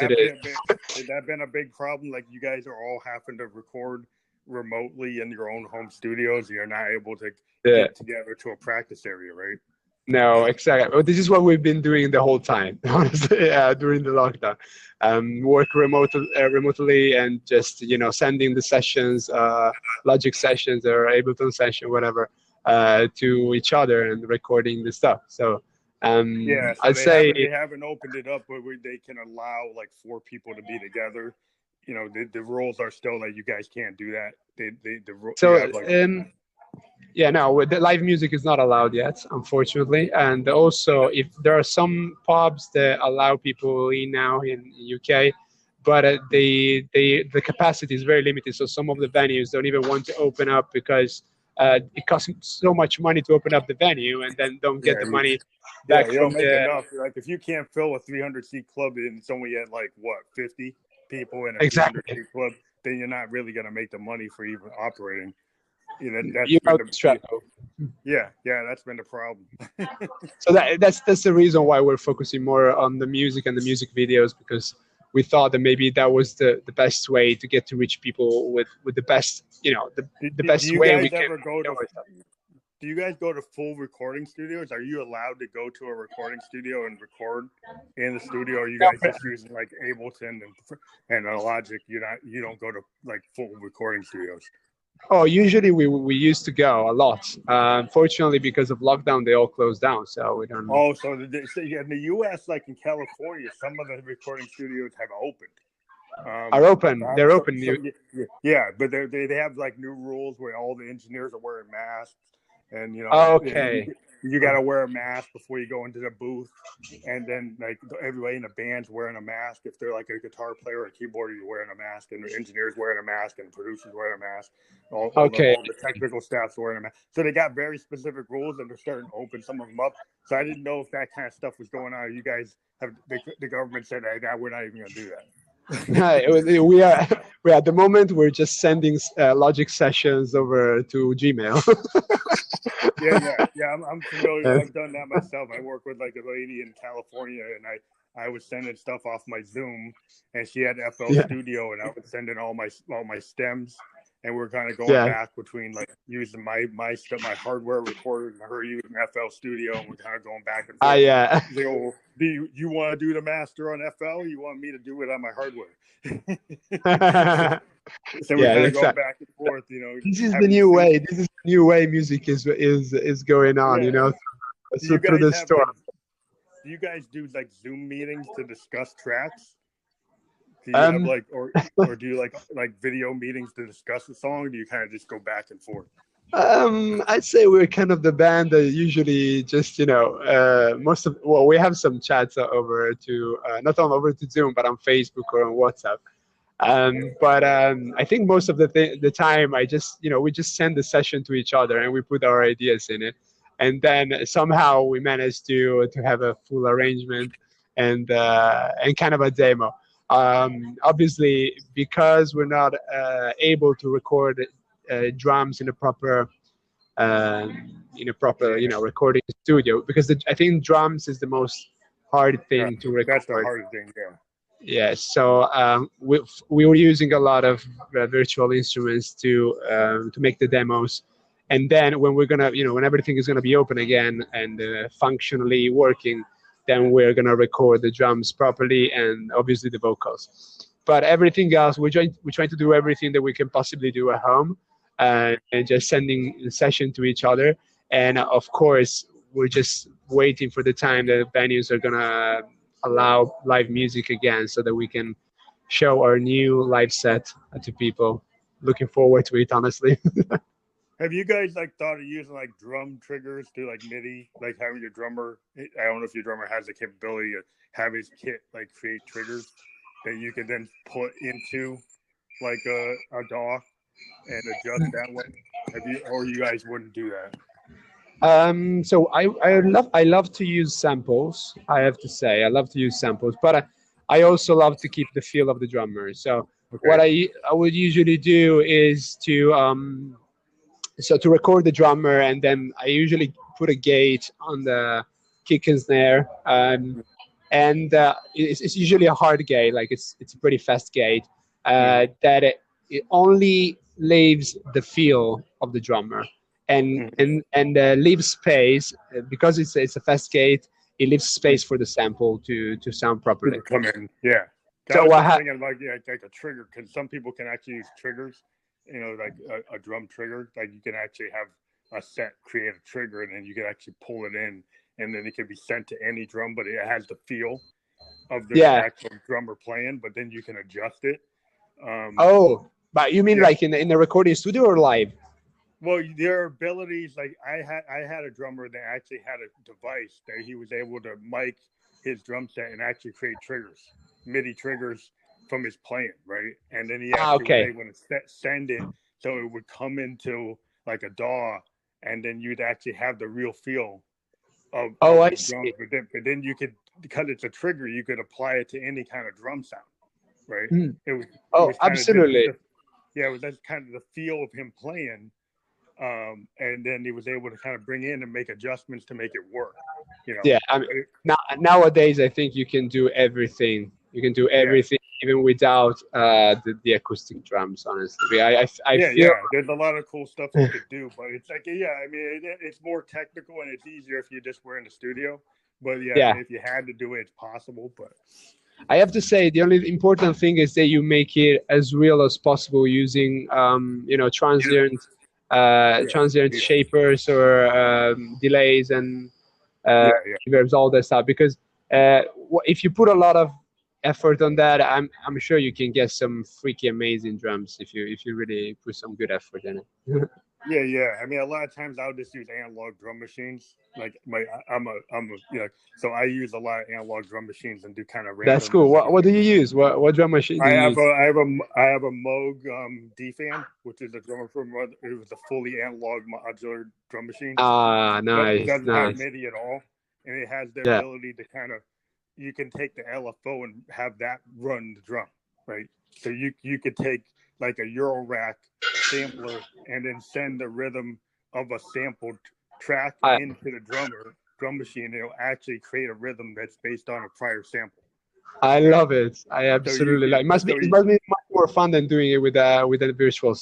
it is. Has that been a big problem? Like you guys are all having to record remotely in your own home studios, and you're not able to get together to a practice area, right? No, exactly. Well, this is what we've been doing the whole time, honestly, during the lockdown. Work remotely and just sending the sessions, Logic sessions or Ableton session, whatever, to each other and recording the stuff. So so I'd say they haven't opened it up, but they can allow like 4 people to be together. The rules are still that you guys can't do that. Yeah, no, the live music is not allowed yet, unfortunately. And also, if there are some pubs that allow people in now in UK, but the capacity is very limited. So some of the venues don't even want to open up because it costs so much money to open up the venue, and then don't get the money back you don't make enough. Like if you can't fill a 300-seat club and it's only at 50 people in a 300-seat club, then you're not really going to make the money for even operating. That's been the problem. So that's the reason why we're focusing more on the music and the music videos, because we thought that maybe that was the best way to get to reach people with the best the best way we can. Do you guys go to full recording studios? Are you allowed to go to a recording studio and record in the studio? Or are you guys just using like Ableton and Logic? You don't go to full recording studios? Oh, usually we used to go a lot. Unfortunately, because of lockdown, they all closed down, so we don't. Oh, so in the U.S., like in California, some of the recording studios have opened. Are open. They're open. Yeah, but they have new rules where all the engineers are wearing masks, and okay. You got to wear a mask before you go into the booth, and then everybody in the band's wearing a mask. If they're like a guitar player or a keyboarder, you're wearing a mask, and the engineer's wearing a mask, and the producer's wearing a mask. All the technical staff's wearing a mask. So they got very specific rules, and they're starting to open some of them up. So I didn't know if that kind of stuff was going on. You guys have the government said, "Hey, we're not even going to do that." we are at the moment we're just sending Logic sessions over to Gmail. yeah. I'm familiar. I've done that myself. I work with a lady in California, and I was sending stuff off my Zoom, and she had FL Studio, and I was sending all my stems, and we're kind of going back between using my hardware recorder and her using FL Studio, and we're kind of going back and forth. Do you want to do the master on FL? Or you want me to do it on my hardware? So we're kind of going back and forth. This is the new way. This is the new way music is going on. Through the storm. Do you guys do Zoom meetings to discuss tracks? Do you have or do you like video meetings to discuss the song? Or do you kind of just go back and forth? I'd say we're kind of the band that usually just, we have some chats over to, not on over to Zoom, but on Facebook or on WhatsApp. But I think most of the time I just, we just send the session to each other and we put our ideas in it. And then somehow we manage to have a full arrangement and kind of a demo. Obviously, because we're not able to record drums in a proper recording studio, because I think drums is the most hard thing to record. That's the hardest thing, yeah. Yeah, so we were using a lot of virtual instruments to make the demos, and then when we're gonna, when everything is gonna be open again and functionally working, then we're gonna record the drums properly and obviously the vocals. But everything else, we're trying to do everything that we can possibly do at home, and just sending the session to each other. And of course, we're just waiting for the time that venues are gonna allow live music again, so that we can show our new live set to people. Looking forward to it, honestly. Have you guys thought of using drum triggers to MIDI, having your drummer? I don't know if your drummer has the capability to have his kit create triggers that you can then put into a DAW and adjust that way. Or you guys wouldn't do that? So I love to use samples. I have to say I love to use samples, but I also love to keep the feel of the drummer. So what I would usually do is to record the drummer, and then I usually put a gate on the kick and snare, and it's usually a hard gate, it's a pretty fast gate that it only leaves the feel of the drummer. And leave space, because it's a fast gate. It leaves space for the sample to sound properly. Come in, yeah. So I was thinking a trigger, because some people can actually use triggers. A drum trigger. You can actually have a set create a trigger, and then you can actually pull it in, and then it can be sent to any drum, but it has the feel of the actual drummer playing. But then you can adjust it. But you mean in the recording studio or live? Well, their abilities, I had a drummer that actually had a device that he was able to mic his drum set and actually create triggers, MIDI triggers from his playing, right? And then he actually was able to send it so it would come into a DAW, and then you'd actually have the real feel of I see. But then you could, because it's a trigger, you could apply it to any kind of drum sound, right? It was absolutely. It was that's kind of the feel of him playing. And then he was able to kind of bring in and make adjustments to make it work. Yeah, nowadays I think you can do everything. You can do everything, even without the acoustic drums. Honestly, I feel there's a lot of cool stuff you could do, but it's it's more technical and it's easier if you just were in the studio. But if you had to do it, it's possible. But I have to say, the only important thing is that you make it as real as possible using transient shapers or delays and reverbs, all that stuff. Because if you put a lot of effort on that, I'm sure you can get some freaky amazing drums if you really put some good effort in it. A lot of times I'll just use analog drum machines. So I use a lot of analog drum machines and do kind of random. That's cool. What do you use? What drum machine do you use? I have a Moog D-Fan, which is a drummer from. It was a fully analog modular drum machine. Nice. It doesn't have MIDI at all, and it has the ability to kind of. You can take the LFO and have that run the drum, right? So you could take a Eurorack sampler and then send the rhythm of a sampled track into the drum machine. It'll actually create a rhythm that's based on a prior sample. I love it. I absolutely like. It must be much more fun than doing it with a virtual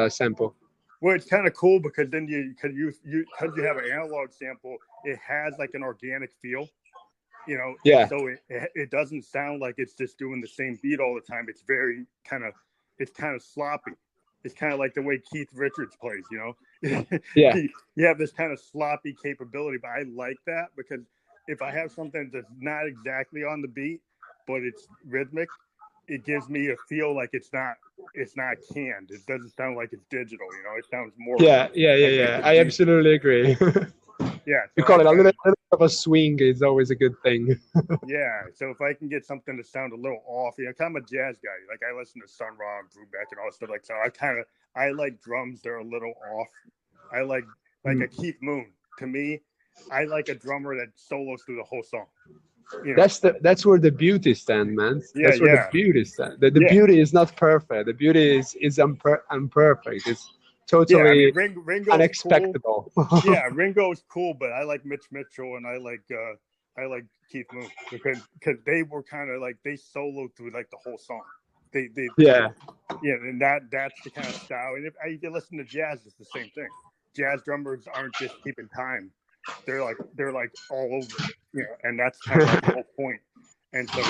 sample. Well, it's kind of cool because then because you have an analog sample, it has an organic feel. So it doesn't sound like it's just doing the same beat all the time. It's very kind of sloppy. It's kind of like the way Keith Richards plays, You have this kind of sloppy capability, but I like that because if I have something that's not exactly on the beat, but it's rhythmic, it gives me a feel like it's not canned. It doesn't sound like it's digital. It sounds more. Yeah. I absolutely agree. Yeah, you call it a little bit of a swing is always a good thing. Yeah, so if I can get something to sound a little off, I'm a jazz guy. Like I listen to Sun Ra and Brubeck and all stuff like. So I like drums that are a little off. I like a Keith Moon. To me, I like a drummer that solos through the whole song. That's where the beauty stands, man. That's where the beauty stands. The beauty is not perfect. The beauty is imperfect. It's totally unexpected. Cool. Yeah, Ringo's cool, but I like Mitch Mitchell and I like Keith Moon because they were kind of like they soloed through like the whole song. And that's the kind of style. And if you listen to jazz, it's the same thing. Jazz drummers aren't just keeping time; they're like all over, and that's kind of like the whole point. And so,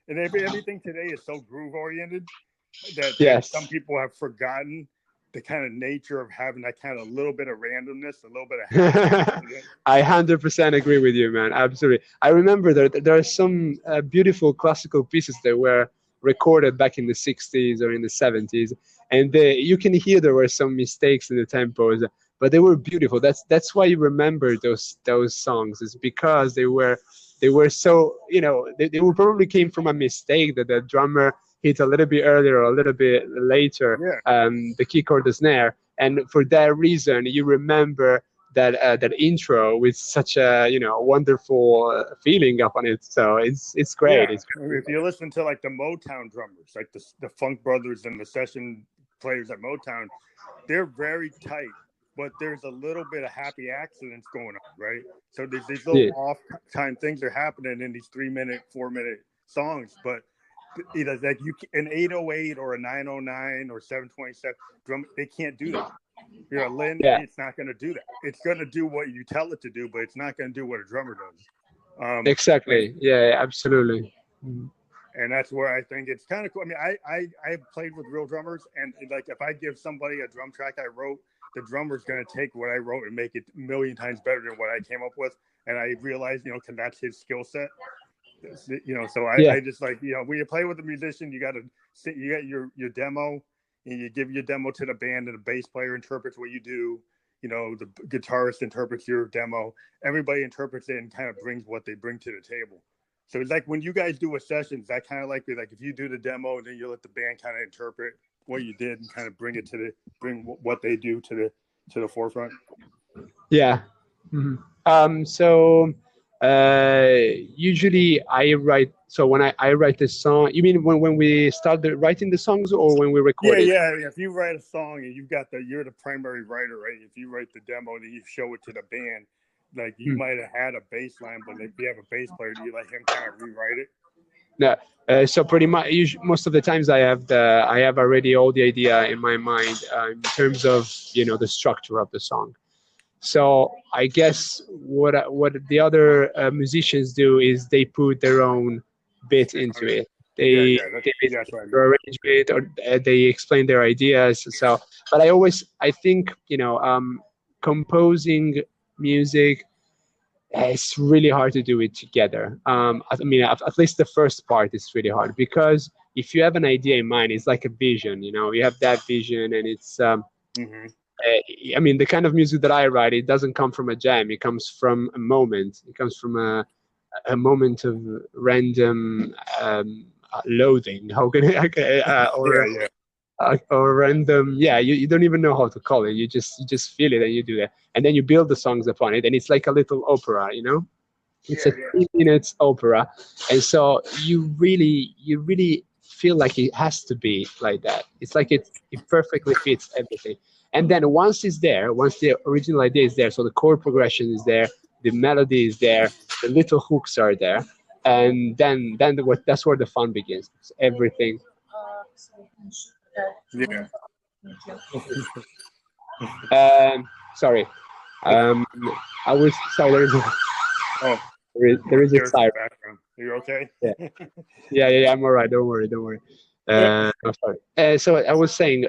everything today is so groove oriented that some people have forgotten the kind of nature of having that kind of little bit of randomness, a little bit of I 100% agree with you, man. Absolutely. I remember there are some beautiful classical pieces that were recorded back in the 60s or in the 70s, and you can hear there were some mistakes in the tempos, but they were beautiful. That's why you remember those songs, is because they were so, they probably came from a mistake that the drummer hit a little bit earlier or a little bit later, the kick or the snare, and for that reason you remember that intro with such a wonderful feeling up on it. So it's great. If you listen to like the Motown drummers, like the Funk Brothers and the session players at Motown, they're very tight, but there's a little bit of happy accidents going on, right? So there's these little off time things are happening in these 3-minute, 4-minute songs, but like an 808 or a 909 or 727 drum, they can't do that. Lynn, it's not going to do that. It's going to do what you tell it to do, but it's not going to do what a drummer does. Exactly. Yeah, absolutely. And that's where I think it's kind of cool. I mean, I played with real drummers, and like if I give somebody a drum track I wrote, the drummer's going to take what I wrote and make it a million times better than what I came up with. And I realized, because that's his skill set. So I just like, when you play with a musician, you got your demo, and you give your demo to the band, and the bass player interprets what you do. The guitarist interprets your demo. Everybody interprets it and kind of brings what they bring to the table. So it's like when you guys do a session, is that kind of like if you do the demo, and then you let the band kind of interpret what you did and kind of bring what they do to the forefront. Yeah. Mm-hmm. So. Usually I write. So when I write the song, you mean when we start writing the songs, or when we record it? Yeah. If you write a song and you're the primary writer, right? If you write the demo and you show it to the band, like you might have had a bass line, but if you have a bass player, do you let him kind of rewrite it? No. So pretty much, most of the times I have already all the idea in my mind in terms of the structure of the song. So I guess what the other musicians do is they put their own bit into it. They arrange it, or they explain their ideas. So, but I think composing music, it's really hard to do it together. I mean, at least the first part is really hard, because if you have an idea in mind, it's like a vision. You have that vision, and it's. I mean, the kind of music that I write, it doesn't come from a jam. It comes from a moment. It comes from a moment of random loathing. How can or random? Yeah, you don't even know how to call it. You just feel it and you do that, and then you build the songs upon it, and it's like a little opera. It's a 3 minutes opera, and so you really feel like it has to be like that. It's like it perfectly fits everything. And then once it's there, once the original idea is there, so the chord progression is there, the melody is there, the little hooks are there, and then that's where the fun begins. It's everything. Yeah. Sorry. I was sorry. There is a siren. Background. Are you okay? Yeah. I'm all right. Don't worry. Sorry. So I was saying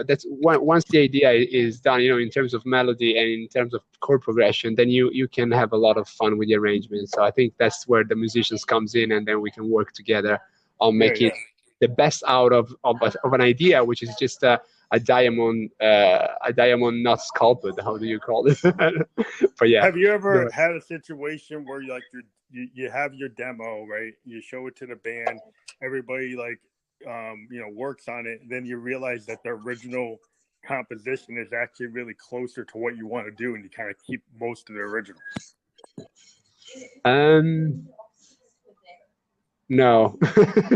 that's once the idea is done, in terms of melody and in terms of chord progression, then you can have a lot of fun with the arrangement. So I think that's where the musicians comes in, and then we can work together on making the best out of an idea, which is just a diamond not sculpted. How do you call it? But yeah. Have you ever had a situation where you have your demo, right? You show it to the band, everybody like works on it, then you realize that the original composition is actually really closer to what you want to do, and you kind of keep most of the original? No.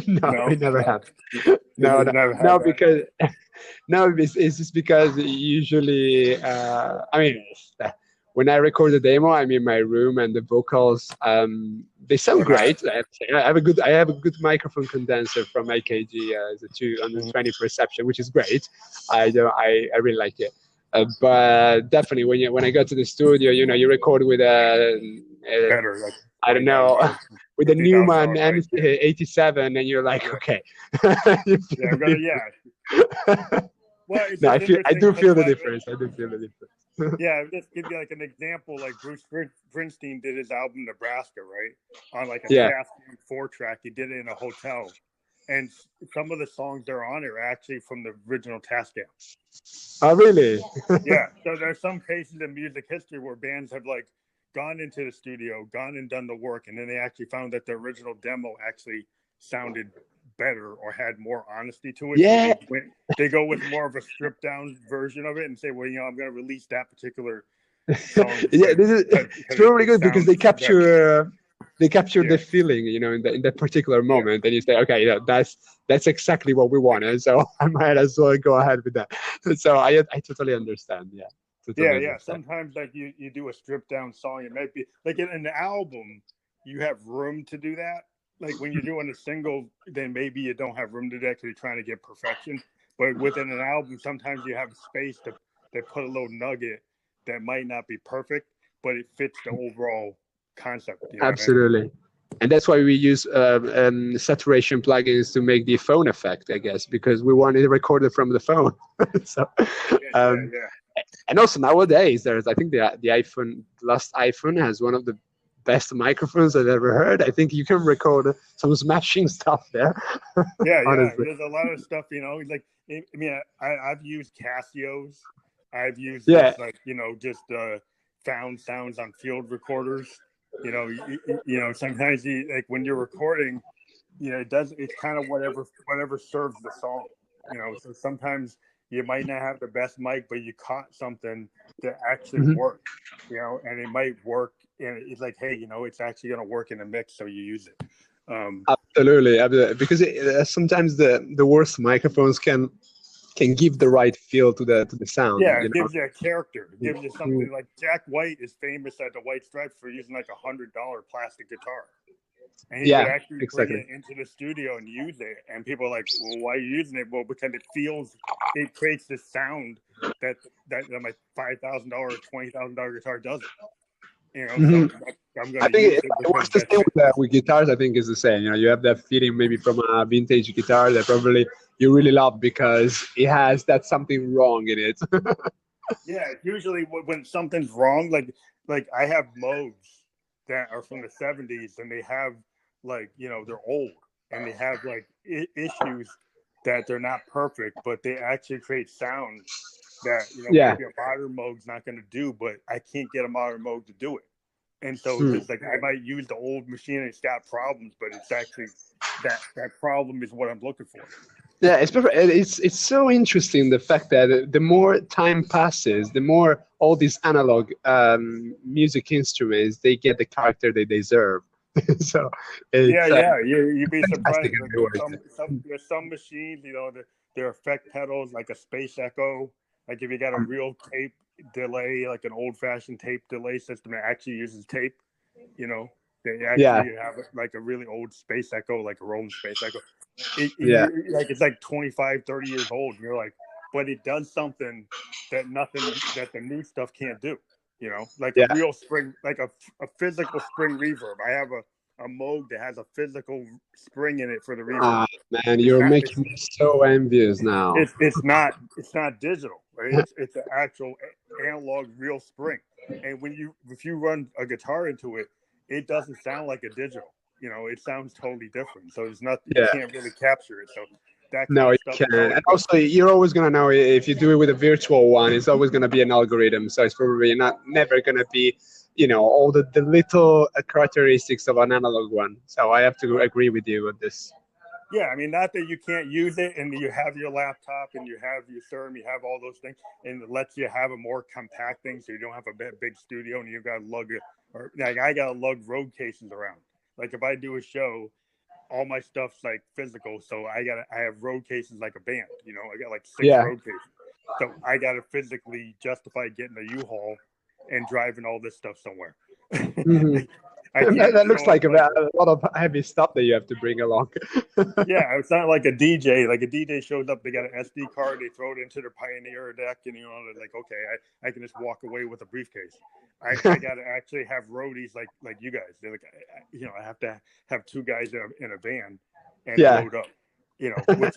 No, I never have. No, because it's just because usually, when I record the demo, I'm in my room and the vocals, they sound great. I have a good microphone condenser from AKG, it's a 220 Perception, which is great. I really like it. But definitely when I go to the studio, you record with better, like, I don't know, with a Newman N87, and you're like, okay. Well, no, I do feel the difference. Yeah, just give you like an example. Like Bruce Springsteen did his album Nebraska, right? On like a Tascam 4-track. He did it in a hotel, and some of the songs that are on it are actually from the original Tascam. Oh, really? Yeah. So there's some cases in music history where bands have like gone into the studio, gone and done the work, and then they actually found that the original demo actually sounded better or had more honesty to it. Yeah. So they go with more of a stripped down version of it and say, well, I'm going to release that particular song. It's probably good because they capture the feeling, in that particular moment, and you say, okay, that's exactly what we wanted, so I might as well go ahead with that. So I totally understand. Yeah. Understand. Sometimes like you do a stripped down song, it might be like in an album, you have room to do that. Like when you're doing a single, then maybe you don't have room to do that because you're trying to get perfection. But within an album, sometimes you have space to put a little nugget that might not be perfect, but it fits the overall concept. Absolutely. And that's why we use saturation plugins to make the phone effect, I guess, because we want it recorded from the phone. So, and also nowadays, I think the last iPhone has one of the best microphones I've ever heard. I think you can record some smashing stuff there. There's a lot of stuff, like, I've used Casios. I've used just found sounds on field recorders. Sometimes like when you're recording, it's kind of whatever serves the song. So sometimes you might not have the best mic, but you caught something that actually worked, and it might work. And it's like, hey, it's actually going to work in a mix, so you use it. Absolutely, because sometimes the worst microphones can give the right feel to the sound. Yeah, it gives you a character. It gives you something. Like Jack White is famous at the White Stripes for using like $100 plastic guitar. And he would actually bring it into the studio and use it. And people are like, well, why are you using it? Well, because it creates this sound that my $5,000 or $20,000 guitar doesn't. So I'm going to use it. What's the same with guitars? I think is the same. You have that feeling maybe from a vintage guitar that probably you really love because it has that something wrong in it. Yeah, usually when something's wrong, like I have Modes that are from the 70s, and they have they're old and they have like issues that they're not perfect, but they actually create sound that maybe a modern Moog's not going to do, but I can't get a modern Moog to do it. And so it's like I might use the old machine and it's got problems, but it's actually that problem is what I'm looking for. Yeah, it's so interesting, the fact that the more time passes, the more all these analog music instruments, they get the character they deserve. So you'd be surprised. Some machines, their effect pedals, like a Space Echo. Like if you got a real tape delay, like an old-fashioned tape delay system that actually uses tape, they actually have like a really old Space Echo, like a Roland Space Echo. It's like 25, 30 years old. And you're like, but it does something that the new stuff can't do. Like a real spring, like a physical spring reverb. I have a Moog that has a physical spring in it for the reverb. Man, you're making me so envious now. It's not digital, right? It's an actual analog real spring. And if you run a guitar into it, it doesn't sound like a digital. it sounds totally different. So it's not, you Yeah. can't really capture it. So that kind No, of you stuff. can't. And also, you're always gonna know if you do it with a virtual one. It's always gonna be an algorithm, so it's probably never gonna be, all the little characteristics of an analog one. So I have to agree with you with this. Yeah, I mean, not that you can't use it, and you have your laptop, and you have your CERN, you have all those things, and it lets you have a more compact thing, so you don't have a big studio, and you got to lug it, or like I got to lug road cases around. Like if I do a show, all my stuff's like physical, so I have road cases like a band. I got like 6 road cases, so I got to physically justify getting a U-Haul and driving all this stuff somewhere. Mm-hmm. That looks like a lot of heavy stuff that you have to bring along. Yeah, it's not like a DJ. Like a DJ shows up, they got an SD card, they throw it into their Pioneer deck, and they're like, okay, I can just walk away with a briefcase. I got to actually have roadies like you guys. They're like, I have to have 2 guys in a van and load up. Which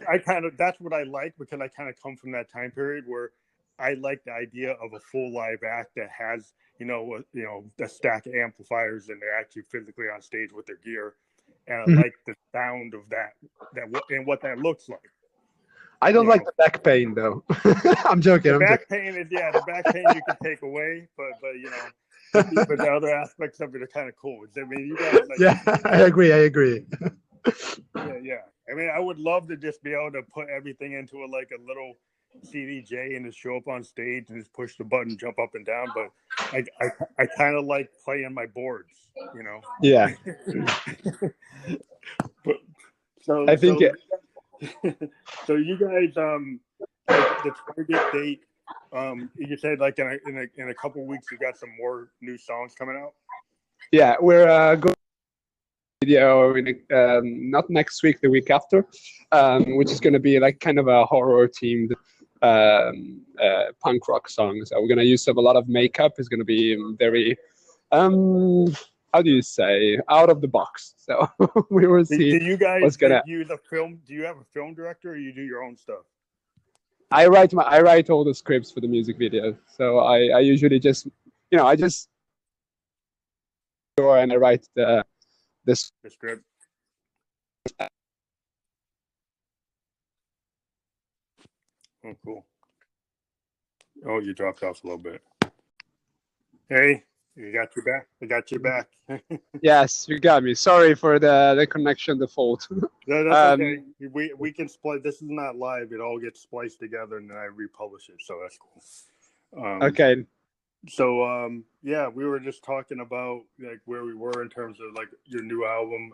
that's what I like, because I kind of come from that time period where I like the idea of a full live act that has a stack of amplifiers, and they're actually physically on stage with their gear. And I like the sound of that and what that looks like. I don't like the back pain, though. I'm joking. The back pain you can take away, but the other aspects of it are kind of cool. I mean, you guys I agree. Yeah. I mean, I would love to just be able to put everything into a little CDJ and just show up on stage and just push the button, jump up and down. But I kind of like playing my boards, Yeah. But so I think so you guys like the target date, you said like in a couple weeks you got some more new songs coming out. Yeah, we're going video not next week, the week after, which is going to be like kind of a horror themed punk rock song. So we're going to use a lot of makeup. It's going to be very how do you say, out of the box. So we will see. Do you guys use a film? Do you have a film director, or you do your own stuff? I write all the scripts for the music video. So I usually just and I write the script. Oh, cool. Oh, you dropped off a little bit. Hey, you got your back. I got your back. Yes, you got me. Sorry for the connection default. No, that's okay. We can splice. This is not live. It all gets spliced together, and then I republish it. So that's cool. Okay. So yeah, we were just talking about like where we were in terms of like your new album,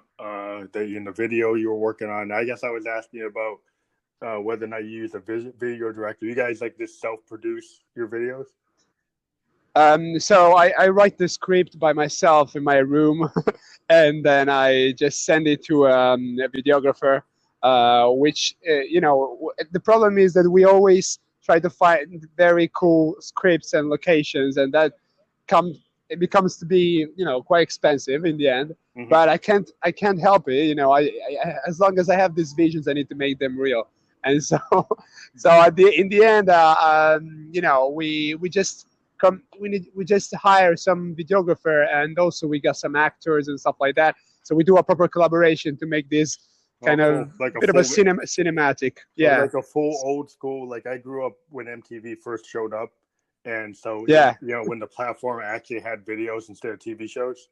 in the video you were working on. I guess I was asking you about whether or not you use a video director. You guys like just self-produce your videos? So I write the script by myself in my room, and then I just send it to a videographer. Which the problem is that we always try to find very cool scripts and locations, and it becomes to be quite expensive in the end. Mm-hmm. But I can't help it. I as long as I have these visions, I need to make them real. And so in the end, we just hire some videographer, and also we got some actors and stuff like that. So we do a proper collaboration to make this kind of like a bit of a cinematic. Yeah, like a full old school. Like I grew up when MTV first showed up, and so when the platform actually had videos instead of TV shows.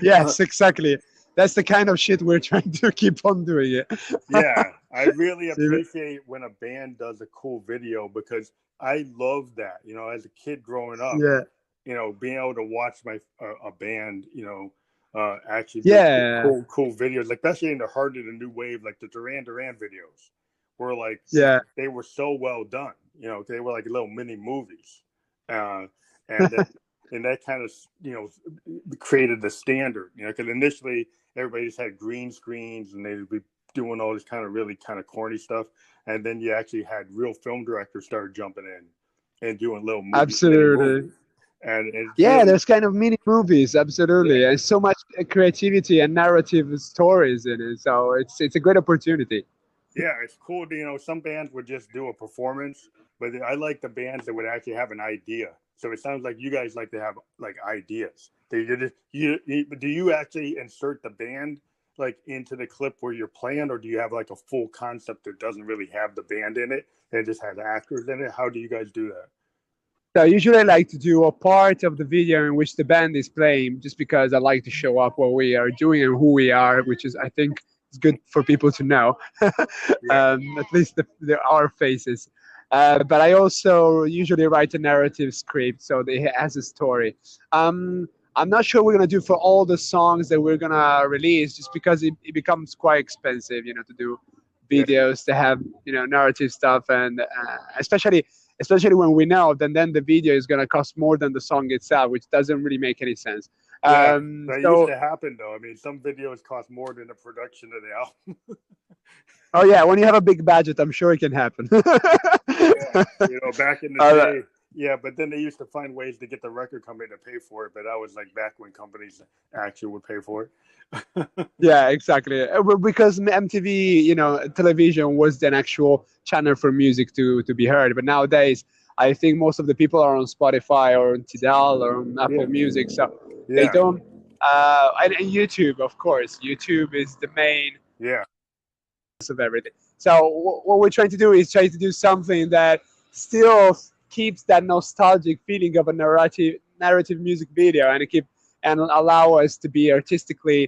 Yes, exactly. That's the kind of shit we're trying to keep on doing it. Yeah, I really appreciate when a band does a cool video, because I love that. As a kid growing up, being able to watch a band, actually do cool videos, like especially in the heart of the new wave, like the Duran Duran videos were like, they were so well done. They were like little mini movies, and that kind of created the standard. Because initially everybody just had green screens and they'd be doing all this kind of really kind of corny stuff, and then you actually had real film directors started jumping in and doing little movies. Absolutely. And there's kind of mini movies, absolutely, and so much creativity and narrative stories in it. So it's a great opportunity. Yeah, it's cool. Some bands would just do a performance, but I like the bands that would actually have an idea So it sounds like you guys like to have like ideas. Do you actually insert the band like into the clip where you're playing, or do you have like a full concept that doesn't really have the band in it and just has actors in it? How do you guys do that? So usually I like to do a part of the video in which the band is playing, just because I like to show up what we are doing and who we are, which is, I think, it's good for people to know, at least our faces. But I also usually write a narrative script, so it has a story. I'm not sure we're gonna do for all the songs that we're gonna release, just because it becomes quite expensive, to do videos to have narrative stuff, and especially when we know then the video is gonna cost more than the song itself, which doesn't really make any sense. Yeah, that used to happen though. I mean, some videos cost more than the production of the album. Oh yeah, when you have a big budget, I'm sure it can happen. Yeah, back in the day. Yeah, but then they used to find ways to get the record company to pay for it. But that was like back when companies actually would pay for it. Yeah, exactly. Because MTV, television was an actual channel for music to be heard. But nowadays, I think most of the people are on Spotify or on Tidal or on Apple Music, so they don't. And YouTube, of course. YouTube is the main. Of everything. So what we're trying to do is try to do something that still keeps that nostalgic feeling of a narrative music video, and allow us to be artistically,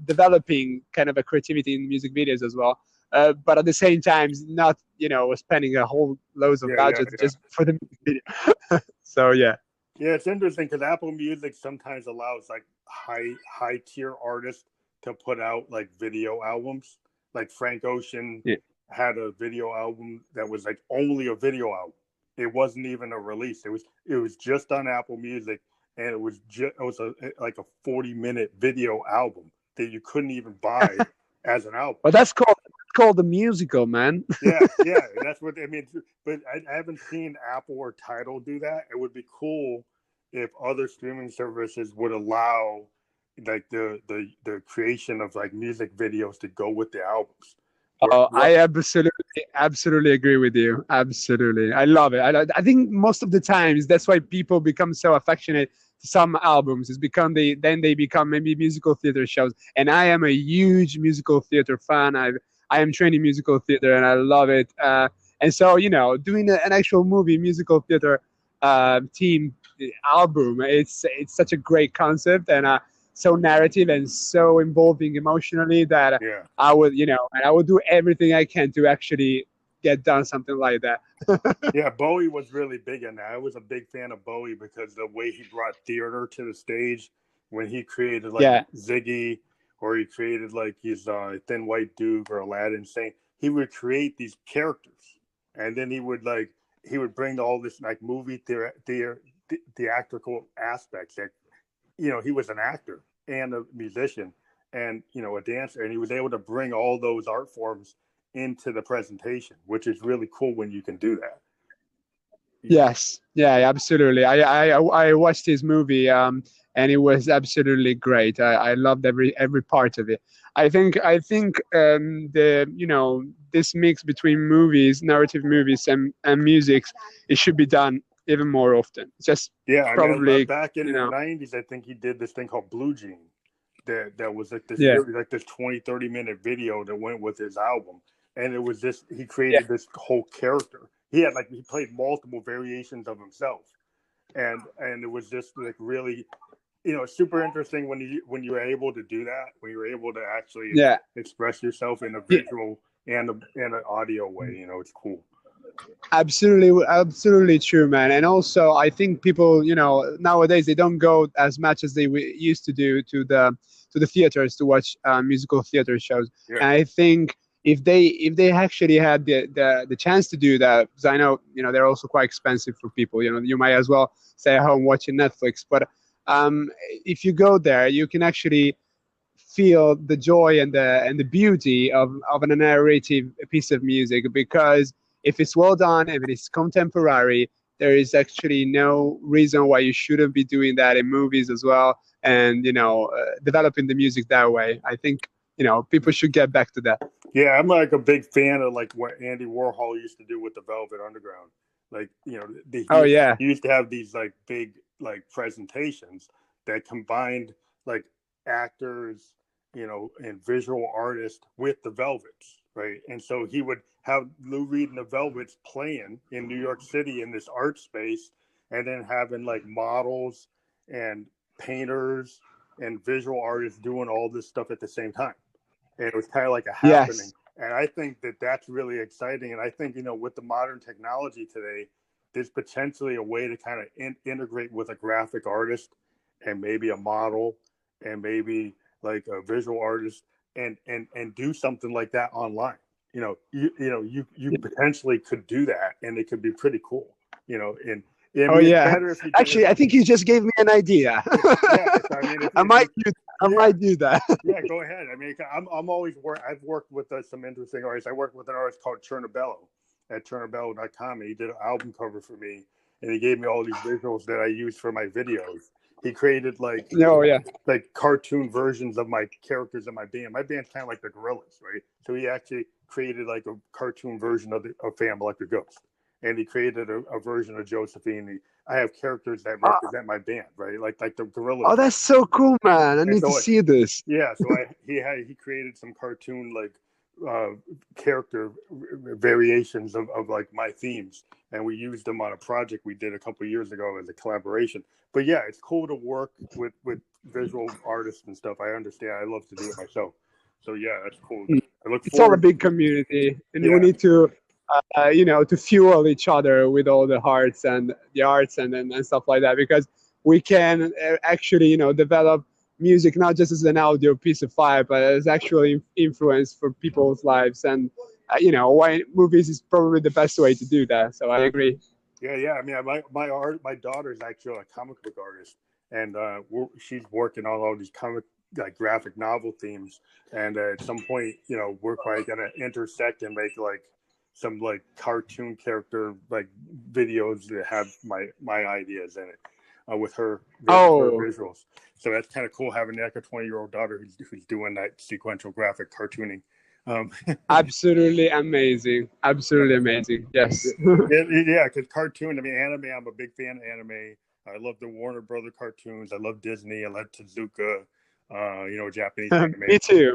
developing kind of a creativity in music videos as well. But at the same time, not spending a whole loads of budget just for the music video. So yeah. Yeah, it's interesting because Apple Music sometimes allows like high tier artists to put out like video albums. Like Frank Ocean had a video album that was like only a video album. It wasn't even a release. It was just on Apple Music, and it was like a 40-minute video album that you couldn't even buy as an album. Well, that's called the musical, man. Yeah, that's what I mean. But I haven't seen Apple or Tidal do that. It would be cool if other streaming services would allow like the creation of like music videos to go with the albums. I absolutely agree with you. Absolutely, I love it. I think most of the times that's why people become so affectionate to some albums. It's then they become maybe musical theater shows. And I am a huge musical theater fan. I am training musical theater, and I love it. And so doing an actual movie musical theater team album, it's such a great concept, and so narrative and so involving emotionally that I would do everything I can to actually get done something like that. Yeah, Bowie was really big in that. I was a big fan of Bowie because the way he brought theater to the stage when he created like Ziggy, or he created like his Thin White Duke or Aladdin Saint. He would create these characters, and then he would bring all this like movie theatrical aspects that he was an actor and a musician and a dancer, and he was able to bring all those art forms into the presentation, which is really cool when you can do that. Yes, yeah, absolutely. I watched his movie, and it was absolutely great. I loved every part of it. I think this mix between movies, narrative movies, and music, it should be done even more often. Just probably back in the 90s, I think he did this thing called Blue Jean that was like this like this 20-30 minute video that went with his album, and it was he created this whole character. He played multiple variations of himself, and it was just like really super interesting when you were able to do that, when you were able to actually express yourself in a visual and an audio way. It's cool. Absolutely true, man. And also, I think people, nowadays they don't go as much as they used to do to the theaters to watch musical theater shows. Yeah. And I think if they actually had the chance to do that, because I know they're also quite expensive for people. You might as well stay at home watching Netflix. But if you go there, you can actually feel the joy and the beauty of a narrative piece of music, because if it's well done, if it is contemporary, there is actually no reason why you shouldn't be doing that in movies as well, and developing the music that way. I think people should get back to that. Yeah, I'm like a big fan of like what Andy Warhol used to do with the Velvet Underground. Like, Yeah. he used to have these like big like presentations that combined like actors, and visual artists with the Velvets, right? And so he would have Lou Reed and the Velvets playing in New York City in this art space, and then having like models and painters and visual artists doing all this stuff at the same time. And it was kind of like a happening. Yes. And I think that that's really exciting. And I think, with the modern technology today, there's potentially a way to kind of integrate with a graphic artist and maybe a model and maybe like a visual artist and do something like that online. You potentially could do that, and it could be pretty cool. And it's better if you actually, I think you just gave me an idea. I might do that. Yeah, go ahead. I mean, I'm always I've worked with some interesting artists. I worked with an artist called Chernobello at chernobello.com, and he did an album cover for me, and he gave me all these visuals that I used for my videos. He created like cartoon versions of my characters in my band. My band's kind of like the Gorillas, right? So he actually created like a cartoon version of Phantom Electric Ghost, and he created a version of Josephine. I have characters that represent my band, right? Like the Gorillas. Oh, that's so cool, man! I need to see this. Yeah, so he created some cartoon like character variations of like my themes, and we used them on a project we did a couple of years ago as a collaboration. But yeah, it's cool to work with visual artists and stuff. I understand. I love to do it myself. So yeah, that's cool. It's all a big community, and we need to to fuel each other with all the arts and stuff like that, because we can actually develop music not just as an audio piece of file, but as actually influence for people's lives. And why movies is probably the best way to do that. So I agree. Yeah. I mean, my daughter's actually a comic book artist, and she's working on all these like graphic novel themes. And at some point, we're probably gonna intersect and make like some like cartoon character like videos that have my ideas in it. With her visuals. So that's kind of cool having like a 20-year-old daughter who's doing that sequential graphic cartooning. Absolutely amazing. Yes. Yeah, because cartoon, I mean, anime, I'm a big fan of anime. I love the Warner Brother cartoons. I love Disney. I love Tezuka, Japanese anime.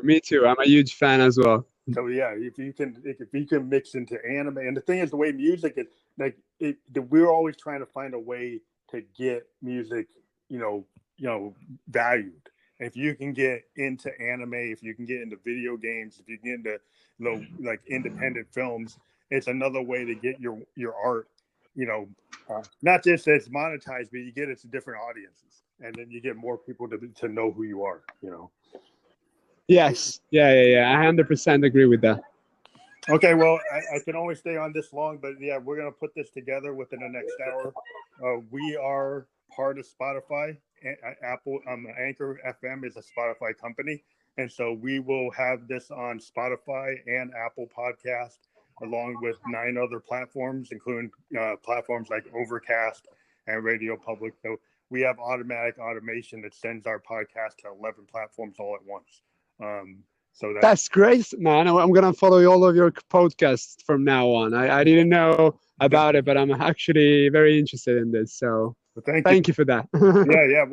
Me too. I'm a huge fan as well. So yeah, if you can mix into anime, and the thing is, the way music is, like, we're always trying to find a way to get music, valued. And if you can get into anime, if you can get into video games, if you can get into like independent films, it's another way to get your art, not just as monetized, but you get it to different audiences, and then you get more people to know who you are. Yes. Yeah. I 100% agree with that. Okay, well, I can only stay on this long, but yeah, we're going to put this together within the next hour. We are part of Spotify. Apple, Anchor FM is a Spotify company. And so we will have this on Spotify and Apple Podcast, along with 9 other platforms, including platforms like Overcast and Radio Public. So we have automatic automation that sends our podcast to 11 platforms all at once. So that's great, man. I'm going to follow all of your podcasts from now on. I didn't know about it, but I'm actually very interested in this. So thank you for that. Yeah.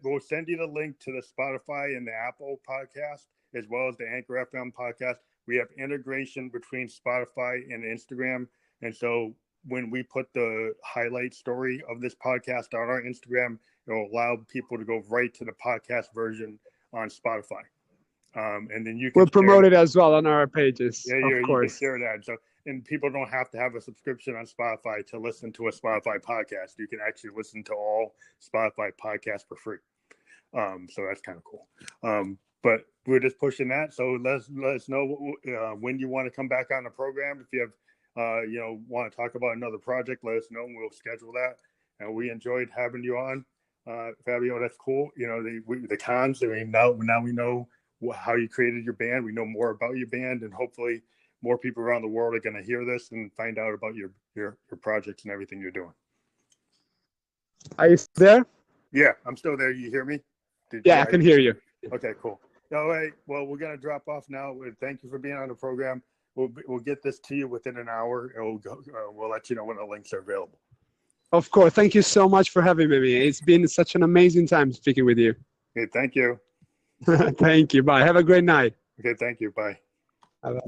We'll send you the link to the Spotify and the Apple podcast, as well as the Anchor FM podcast. We have integration between Spotify and Instagram. And so when we put the highlight story of this podcast on our Instagram, it will allow people to go right to the podcast version on Spotify. And then you can we'll promote it as well on our pages. Yeah, of course. You can share that. So, and people don't have to have a subscription on Spotify to listen to a Spotify podcast. You can actually listen to all Spotify podcasts for free. So that's kind of cool. But we're just pushing that. So let us know when you want to come back on the program. If you have, want to talk about another project, let us know, and we'll schedule that. And we enjoyed having you on, Fabio. That's cool. The Kanz. I mean, now we know how you created your band. We know more about your band, and hopefully more people around the world are going to hear this and find out about your projects and everything you're doing. Are you still there? Yeah, I'm still there. You hear me? I can hear you. Okay, cool. All right. Well, we're going to drop off now. Thank you for being on the program. we'll get this to you within an hour, and we'll let you know when the links are available. Of course. Thank you so much for having me. It's been such an amazing time speaking with you. Okay, thank you. Thank you. Bye. Have a great night. Okay, thank you. Bye. Bye.